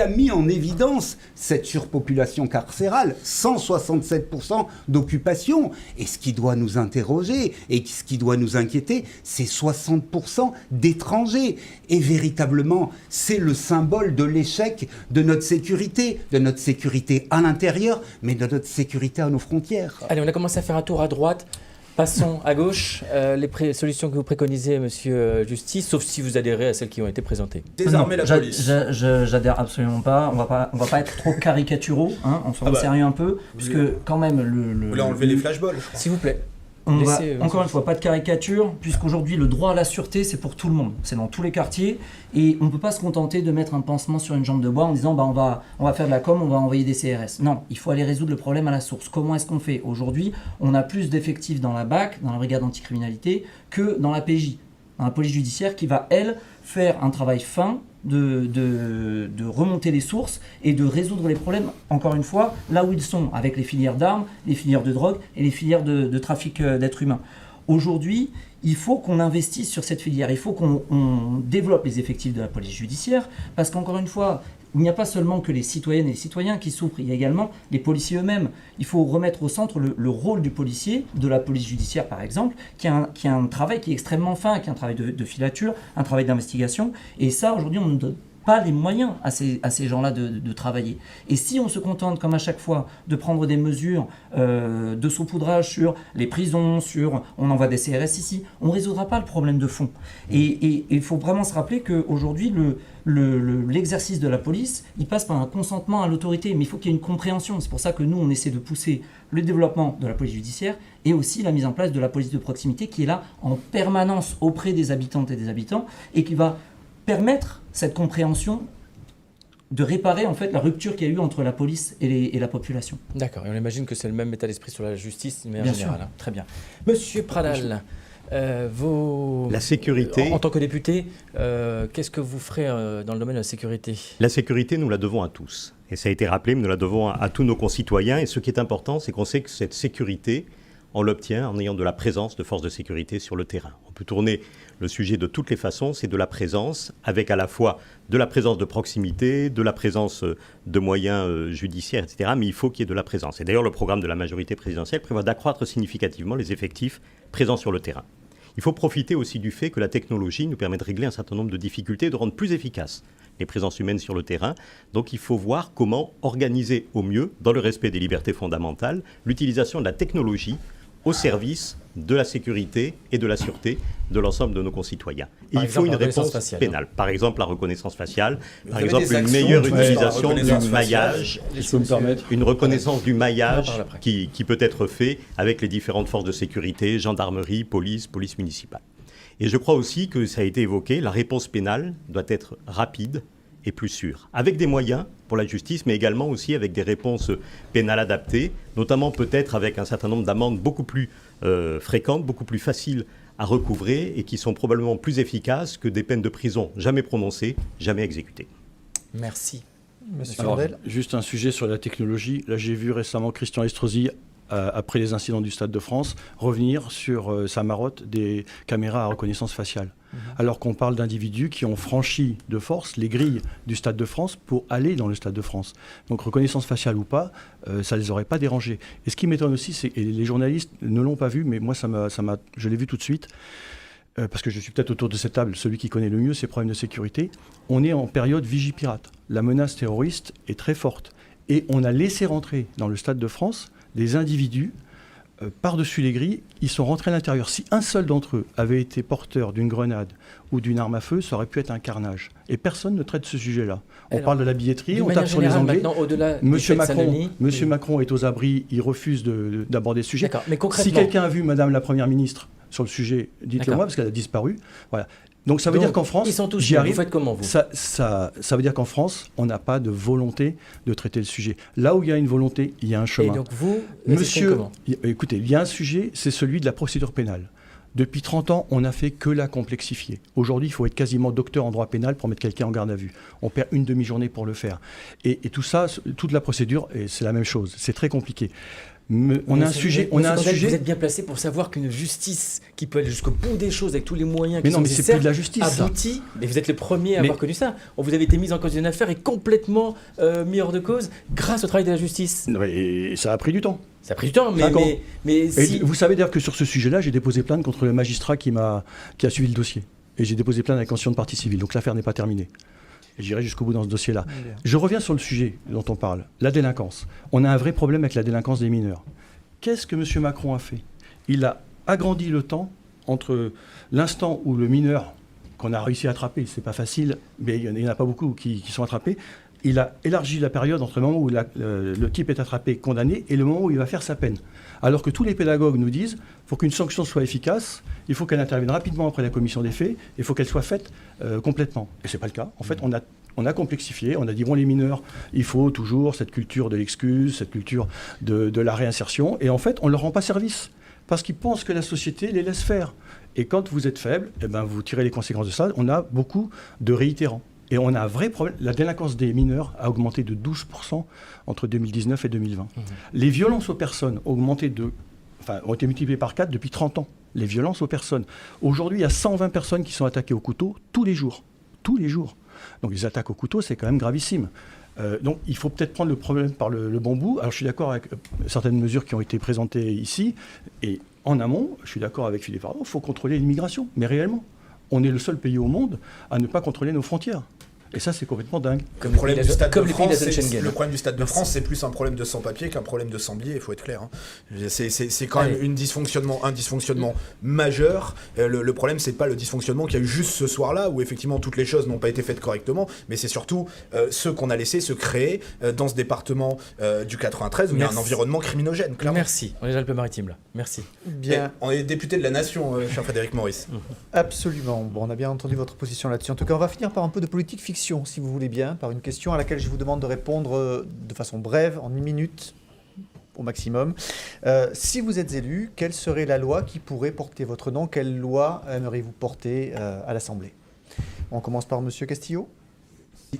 [SPEAKER 4] a mis en évidence cette surpopulation carcérale, 167% d'occupation. Et ce qui doit nous interroger et ce qui doit nous inquiéter, c'est 60% d'étrangers. Et véritablement, c'est le symbole de l'échec de notre sécurité à l'intérieur, mais de notre sécurité à nos frontières.
[SPEAKER 2] Allez, on a commencé à faire un tour à droite. Passons à gauche, les solutions que vous préconisez, Monsieur Justice, sauf si vous adhérez à celles qui ont été présentées.
[SPEAKER 3] Désarmer la police.
[SPEAKER 5] J'adhère absolument pas. On va pas être trop caricaturaux, hein, on se sérieux un peu, puisque quand même
[SPEAKER 3] Vous voulez enlever les flashballs, je crois.
[SPEAKER 2] S'il vous plaît.
[SPEAKER 5] Encore une fois, pas de caricature, puisqu'aujourd'hui le droit à la sûreté c'est pour tout le monde, c'est dans tous les quartiers, et on ne peut pas se contenter de mettre un pansement sur une jambe de bois en disant on va faire de la com, on va envoyer des CRS. Non, il faut aller résoudre le problème à la source. Comment est-ce qu'on fait? Aujourd'hui, on a plus d'effectifs dans la BAC, dans la brigade anticriminalité, que dans la PJ, dans la police judiciaire, qui va elle faire un travail fin de remonter les sources et de résoudre les problèmes, encore une fois, là où ils sont, avec les filières d'armes, les filières de drogue et les filières de trafic d'êtres humains. Aujourd'hui, il faut qu'on investisse sur cette filière, il faut qu'on développe les effectifs de la police judiciaire, parce qu'encore une fois, il n'y a pas seulement que les citoyennes et les citoyens qui souffrent, il y a également les policiers eux-mêmes. Il faut remettre au centre le rôle du policier, de la police judiciaire par exemple, qui a un travail qui est extrêmement fin, qui a un travail de filature, un travail d'investigation. Et ça, aujourd'hui, on ne donne pas les moyens à ces gens-là de travailler. Et si on se contente, comme à chaque fois, de prendre des mesures de saupoudrage sur les prisons, on envoie des CRS ici, on ne résoudra pas le problème de fond. Et il faut vraiment se rappeler qu'aujourd'hui, l'exercice de la police, il passe par un consentement à l'autorité, mais il faut qu'il y ait une compréhension. C'est pour ça que nous, on essaie de pousser le développement de la police judiciaire et aussi la mise en place de la police de proximité qui est là en permanence auprès des habitantes et des habitants et qui va permettre cette compréhension de réparer en fait la rupture qu'il y a eu entre la police et la population.
[SPEAKER 2] D'accord, et on imagine que c'est le même état d'esprit sur la justice, mais en
[SPEAKER 5] Bien
[SPEAKER 2] général.
[SPEAKER 5] sûr.
[SPEAKER 2] Hein. Très bien. Monsieur Pradal,
[SPEAKER 6] La sécurité.
[SPEAKER 2] En tant que député, qu'est-ce que vous ferez dans le domaine de la sécurité?
[SPEAKER 6] La sécurité, nous la devons à tous. Et ça a été rappelé, mais nous la devons à tous nos concitoyens. Et ce qui est important, c'est qu'on sait que cette sécurité, on l'obtient en ayant de la présence de forces de sécurité sur le terrain. On peut tourner le sujet de toutes les façons, c'est de la présence, avec à la fois de la présence de proximité, de la présence de moyens judiciaires, etc. Mais il faut qu'il y ait de la présence. Et d'ailleurs, le programme de la majorité présidentielle prévoit d'accroître significativement les effectifs présents sur le terrain. Il faut profiter aussi du fait que la technologie nous permet de régler un certain nombre de difficultés et de rendre plus efficaces les présences humaines sur le terrain. Donc il faut voir comment organiser au mieux, dans le respect des libertés fondamentales, l'utilisation de la technologie au service de la sécurité et de la sûreté de l'ensemble de nos concitoyens. Et
[SPEAKER 2] Par
[SPEAKER 6] il faut
[SPEAKER 2] exemple,
[SPEAKER 6] une
[SPEAKER 2] la reconnaissance
[SPEAKER 6] réponse
[SPEAKER 2] faciale,
[SPEAKER 6] pénale. Par exemple, la reconnaissance faciale. Par
[SPEAKER 3] avez
[SPEAKER 6] exemple,
[SPEAKER 3] des
[SPEAKER 6] une
[SPEAKER 3] actions
[SPEAKER 6] meilleure
[SPEAKER 3] qui touchent
[SPEAKER 6] utilisation
[SPEAKER 3] la
[SPEAKER 6] du
[SPEAKER 3] reconnaissance
[SPEAKER 6] maillage.
[SPEAKER 7] Si je peux me permettre.
[SPEAKER 6] Une reconnaissance du maillage
[SPEAKER 2] On en parle après.
[SPEAKER 6] qui peut être fait avec les différentes forces de sécurité, gendarmerie, police municipale. Et je crois aussi que ça a été évoqué, la réponse pénale doit être rapide et plus sûre, avec des moyens pour la justice, mais également aussi avec des réponses pénales adaptées, notamment peut-être avec un certain nombre d'amendes beaucoup plus fréquentes, beaucoup plus faciles à recouvrer et qui sont probablement plus efficaces que des peines de prison jamais prononcées, jamais exécutées.
[SPEAKER 2] Merci.
[SPEAKER 1] Monsieur
[SPEAKER 7] Alors,
[SPEAKER 1] Fandel.
[SPEAKER 7] juste un sujet sur la technologie. Là, j'ai vu récemment Christian Estrosi, après les incidents du Stade de France, revenir sur sa marotte des caméras à reconnaissance faciale. Alors qu'on parle d'individus qui ont franchi de force les grilles du Stade de France pour aller dans le Stade de France. Donc reconnaissance faciale ou pas, ça ne les aurait pas dérangés. Et ce qui m'étonne aussi, c'est, et les journalistes ne l'ont pas vu, mais moi je l'ai vu tout de suite, parce que je suis peut-être autour de cette table celui qui connaît le mieux ces problèmes de sécurité, on est en période Vigipirate. La menace terroriste est très forte. Et on a laissé rentrer dans le Stade de France des individus par-dessus les grilles, ils sont rentrés à l'intérieur. Si un seul d'entre eux avait été porteur d'une grenade ou d'une arme à feu, ça aurait pu être un carnage. Et personne ne traite ce sujet-là. On parle de la billetterie, on tape sur les Anglais. Monsieur Macron est aux abris, il refuse d'aborder ce sujet.
[SPEAKER 2] D'accord, mais concrètement...
[SPEAKER 7] Si quelqu'un a vu Madame la Première ministre sur le sujet, dites-le moi, parce qu'elle a disparu. Voilà. Donc ça veut dire qu'en France,
[SPEAKER 2] ils sont tous
[SPEAKER 7] j'y arrive.
[SPEAKER 2] Vous faites comment, vous ?
[SPEAKER 7] Ça veut dire qu'en France, on n'a pas de volonté de traiter le sujet. Là où il y a une volonté, il y a un chemin.
[SPEAKER 2] Et donc vous,
[SPEAKER 7] Monsieur, écoutez, il y a un sujet, c'est celui de la procédure pénale. Depuis 30 ans, on n'a fait que la complexifier. Aujourd'hui, il faut être quasiment docteur en droit pénal pour mettre quelqu'un en garde à vue. On perd une demi-journée pour le faire. Et tout ça, toute la procédure, c'est la même chose. C'est très compliqué. On a un sujet. Vous
[SPEAKER 2] êtes bien placé pour savoir qu'une justice qui peut aller jusqu'au bout des choses avec tous les moyens qui sont
[SPEAKER 7] nécessaires, c'est plus de la justice,
[SPEAKER 2] aboutit. Mais vous êtes le premier à avoir connu ça. Vous avez été mis en cause d'une affaire et complètement mis hors de cause grâce au travail de la justice.
[SPEAKER 7] Et ça a pris du temps.
[SPEAKER 2] Ça a pris du temps, mais si...
[SPEAKER 7] Vous savez d'ailleurs que sur ce sujet-là, j'ai déposé plainte contre le magistrat qui a suivi le dossier. Et j'ai déposé plainte avec caution de partie civile. Donc l'affaire n'est pas terminée. Et j'irai jusqu'au bout dans ce dossier-là. Je reviens sur le sujet dont on parle, la délinquance. On a un vrai problème avec la délinquance des mineurs. Qu'est-ce que M. Macron a fait ? Il a agrandi le temps entre l'instant où le mineur, qu'on a réussi à attraper, c'est pas facile, mais il n'y en a pas beaucoup qui sont attrapés, il a élargi la période entre le moment où le type est attrapé, condamné, et le moment où il va faire sa peine. Alors que tous les pédagogues nous disent, pour qu'une sanction soit efficace, il faut qu'elle intervienne rapidement après la commission des faits, il faut qu'elle soit faite complètement. Et ce n'est pas le cas. En fait, on a complexifié, on a dit, bon, les mineurs, il faut toujours cette culture de l'excuse, cette culture de la réinsertion, et en fait, on ne leur rend pas service, parce qu'ils pensent que la société les laisse faire. Et quand vous êtes faible, eh ben, vous tirez les conséquences de ça, on a beaucoup de réitérants. Et on a un vrai problème. La délinquance des mineurs a augmenté de 12% entre 2019 et 2020. Les violences aux personnes ont été multipliées par 4 depuis 30 ans. Les violences aux personnes. Aujourd'hui, il y a 120 personnes qui sont attaquées au couteau tous les jours. Tous les jours. Donc les attaques au couteau, c'est quand même gravissime. Donc il faut peut-être prendre le problème par le bon bout. Alors je suis d'accord avec certaines mesures qui ont été présentées ici. Et en amont, je suis d'accord avec Philippe Ardant, il faut contrôler l'immigration. Mais réellement, on est le seul pays au monde à ne pas contrôler nos frontières. Et ça, c'est complètement dingue.
[SPEAKER 3] Le problème du Stade de France, c'est plus un problème de sans-papier qu'un problème de sans-billets, il faut être clair. Hein. C'est quand même un dysfonctionnement majeur. Le problème, c'est pas le dysfonctionnement qu'il y a eu juste ce soir-là, où effectivement toutes les choses n'ont pas été faites correctement, mais c'est surtout ceux qu'on a laissé se créer dans ce département du 93, où il y a un environnement criminogène, clairement.
[SPEAKER 2] Merci, on est dans Alpes-Maritimes là. Merci.
[SPEAKER 1] Bien.
[SPEAKER 3] Et on est député de la Nation, cher Frédéric Maurice.
[SPEAKER 1] Absolument. Bon, on a bien entendu votre position là-dessus. En tout cas, on va finir par un peu de politique fiction, si vous voulez bien, par une question à laquelle je vous demande de répondre de façon brève, en 1 minute au maximum. Si vous êtes élu, quelle serait la loi qui pourrait porter votre nom ? Quelle loi aimeriez-vous porter à l'Assemblée ? On commence par Monsieur Castillo.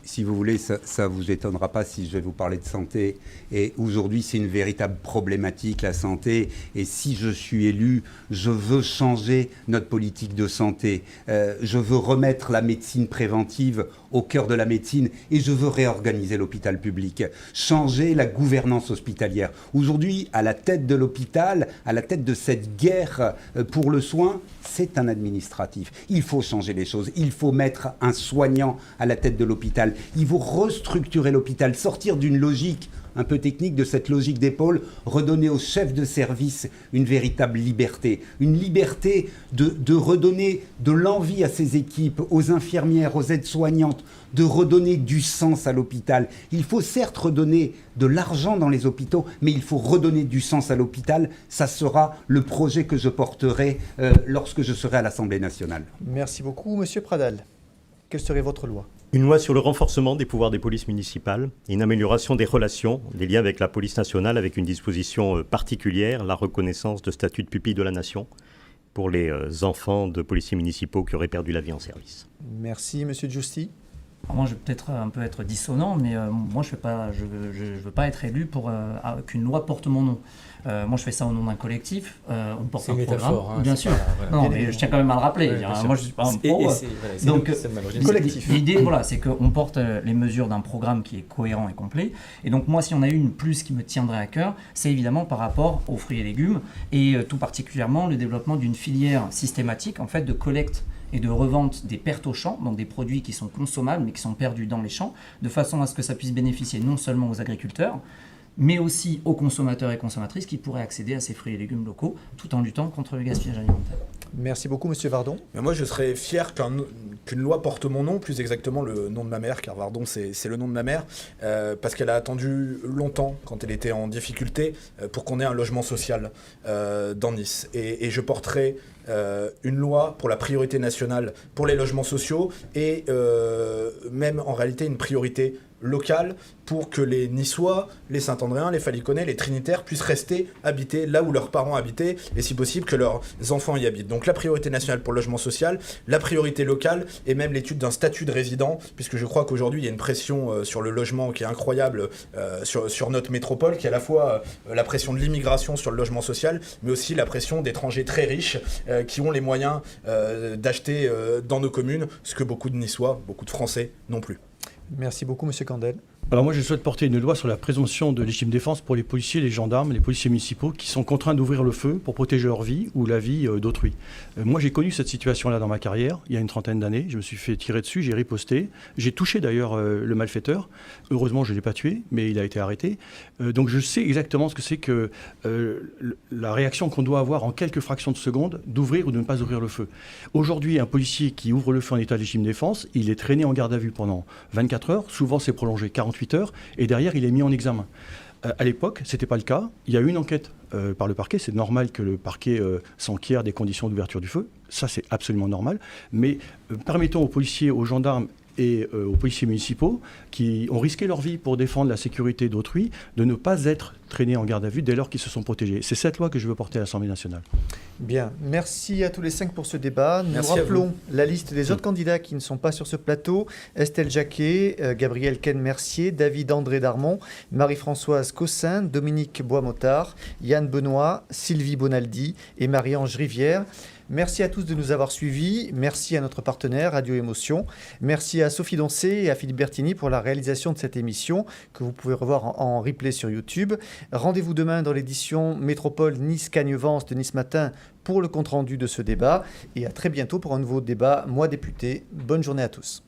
[SPEAKER 4] Si vous voulez, ça ne vous étonnera pas si je vais vous parler de santé. Et aujourd'hui, c'est une véritable problématique, la santé. Et si je suis élu, je veux changer notre politique de santé. Je veux remettre la médecine préventive au cœur de la médecine et je veux réorganiser l'hôpital public. Changer la gouvernance hospitalière. Aujourd'hui, à la tête de l'hôpital, à la tête de cette guerre pour le soin, c'est un administratif. Il faut changer les choses. Il faut mettre un soignant à la tête de l'hôpital. Il faut restructurer l'hôpital, sortir d'une logique un peu technique de cette logique d'épaule, redonner aux chefs de service une véritable liberté. Une liberté de redonner de l'envie à ces équipes, aux infirmières, aux aides-soignantes, de redonner du sens à l'hôpital. Il faut certes redonner de l'argent dans les hôpitaux, mais il faut redonner du sens à l'hôpital. Ça sera le projet que je porterai lorsque je serai à l'Assemblée nationale.
[SPEAKER 1] Merci beaucoup, Monsieur Pradal. Quelle serait votre loi ?
[SPEAKER 6] Une loi sur le renforcement des pouvoirs des polices municipales et une amélioration des relations, des liens avec la police nationale, avec une disposition particulière, la reconnaissance de statut de pupille de la nation pour les enfants de policiers municipaux qui auraient perdu la vie en service.
[SPEAKER 1] Merci, Monsieur Giusti.
[SPEAKER 5] Alors moi, je vais peut-être un peu être dissonant, mais moi, je veux pas être élu pour qu'une loi porte mon nom. Moi, je fais ça au nom d'un collectif. On porte un programme, bien sûr. Non, mais je tiens quand même à le rappeler. Moi, je suis pas un pro. Donc, l'idée, voilà, c'est qu'on porte les mesures d'un programme qui est cohérent et complet. Et donc, moi, si on a eu une plus qui me tiendrait à cœur, c'est évidemment par rapport aux fruits et légumes et tout particulièrement le développement d'une filière systématique, en fait, de collecte et de revente des pertes aux champs, donc des produits qui sont consommables mais qui sont perdus dans les champs, de façon à ce que ça puisse bénéficier non seulement aux agriculteurs, mais aussi aux consommateurs et consommatrices qui pourraient accéder à ces fruits et légumes locaux tout en luttant contre le gaspillage alimentaire.
[SPEAKER 1] Merci beaucoup, Monsieur Vardon.
[SPEAKER 3] Mais moi, je serais fier qu'une loi porte mon nom, plus exactement le nom de ma mère, car Vardon, c'est le nom de ma mère, parce qu'elle a attendu longtemps, quand elle était en difficulté, pour qu'on ait un logement social dans Nice. Et je porterai une loi pour la priorité nationale pour les logements sociaux et même en réalité une priorité locale pour que les Niçois, les Saint-Andréens, les Faliconnais, les Trinitaires puissent rester habités là où leurs parents habitaient et si possible que leurs enfants y habitent. Donc la priorité nationale pour le logement social, la priorité locale et même l'étude d'un statut de résident, puisque je crois qu'aujourd'hui il y a une pression sur le logement qui est incroyable sur notre métropole, qui est à la fois la pression de l'immigration sur le logement social, mais aussi la pression d'étrangers très riches qui ont les moyens d'acheter dans nos communes, ce que beaucoup de Niçois, beaucoup de Français n'ont plus.
[SPEAKER 1] Merci beaucoup, Monsieur Candel.
[SPEAKER 7] Alors moi, je souhaite porter une loi sur la présomption de légitime défense pour les policiers, les gendarmes, les policiers municipaux qui sont contraints d'ouvrir le feu pour protéger leur vie ou la vie d'autrui. Moi, j'ai connu cette situation-là dans ma carrière, il y a une trentaine d'années. Je me suis fait tirer dessus, j'ai riposté. J'ai touché d'ailleurs le malfaiteur. Heureusement, je ne l'ai pas tué, mais il a été arrêté. Donc je sais exactement ce que c'est que la réaction qu'on doit avoir en quelques fractions de secondes d'ouvrir ou de ne pas ouvrir le feu. Aujourd'hui, un policier qui ouvre le feu en état de légitime défense, il est traîné en garde à vue pendant 24 heures. Souvent, c'est prolongé 48 heures, et derrière, il est mis en examen. À l'époque, ce n'était pas le cas. Il y a eu une enquête par le parquet. C'est normal que le parquet s'enquiert des conditions d'ouverture du feu. Ça, c'est absolument normal. Mais permettons aux policiers, aux gendarmes et aux policiers municipaux qui ont risqué leur vie pour défendre la sécurité d'autrui de ne pas être traînés en garde à vue dès lors qu'ils se sont protégés. C'est cette loi que je veux porter à l'Assemblée nationale.
[SPEAKER 1] Bien, merci à tous les 5 pour ce débat. Nous
[SPEAKER 3] Merci
[SPEAKER 1] rappelons la liste des autres candidats qui ne sont pas sur ce plateau. Estelle Jacquet, Gabriel Ken-Mercier, David André Darmon, Marie-Françoise Cossin, Dominique Bois-Motard, Yann Benoît, Sylvie Bonaldi et Marie-Ange Rivière. Merci à tous de nous avoir suivis. Merci à notre partenaire Radio Émotion. Merci à Sophie Doncé et à Philippe Bertini pour la réalisation de cette émission que vous pouvez revoir en replay sur YouTube. Rendez-vous demain dans l'édition Métropole Nice-Cagne-Vence de Nice Matin pour le compte-rendu de ce débat. Et à très bientôt pour un nouveau débat Moi député. Bonne journée à tous.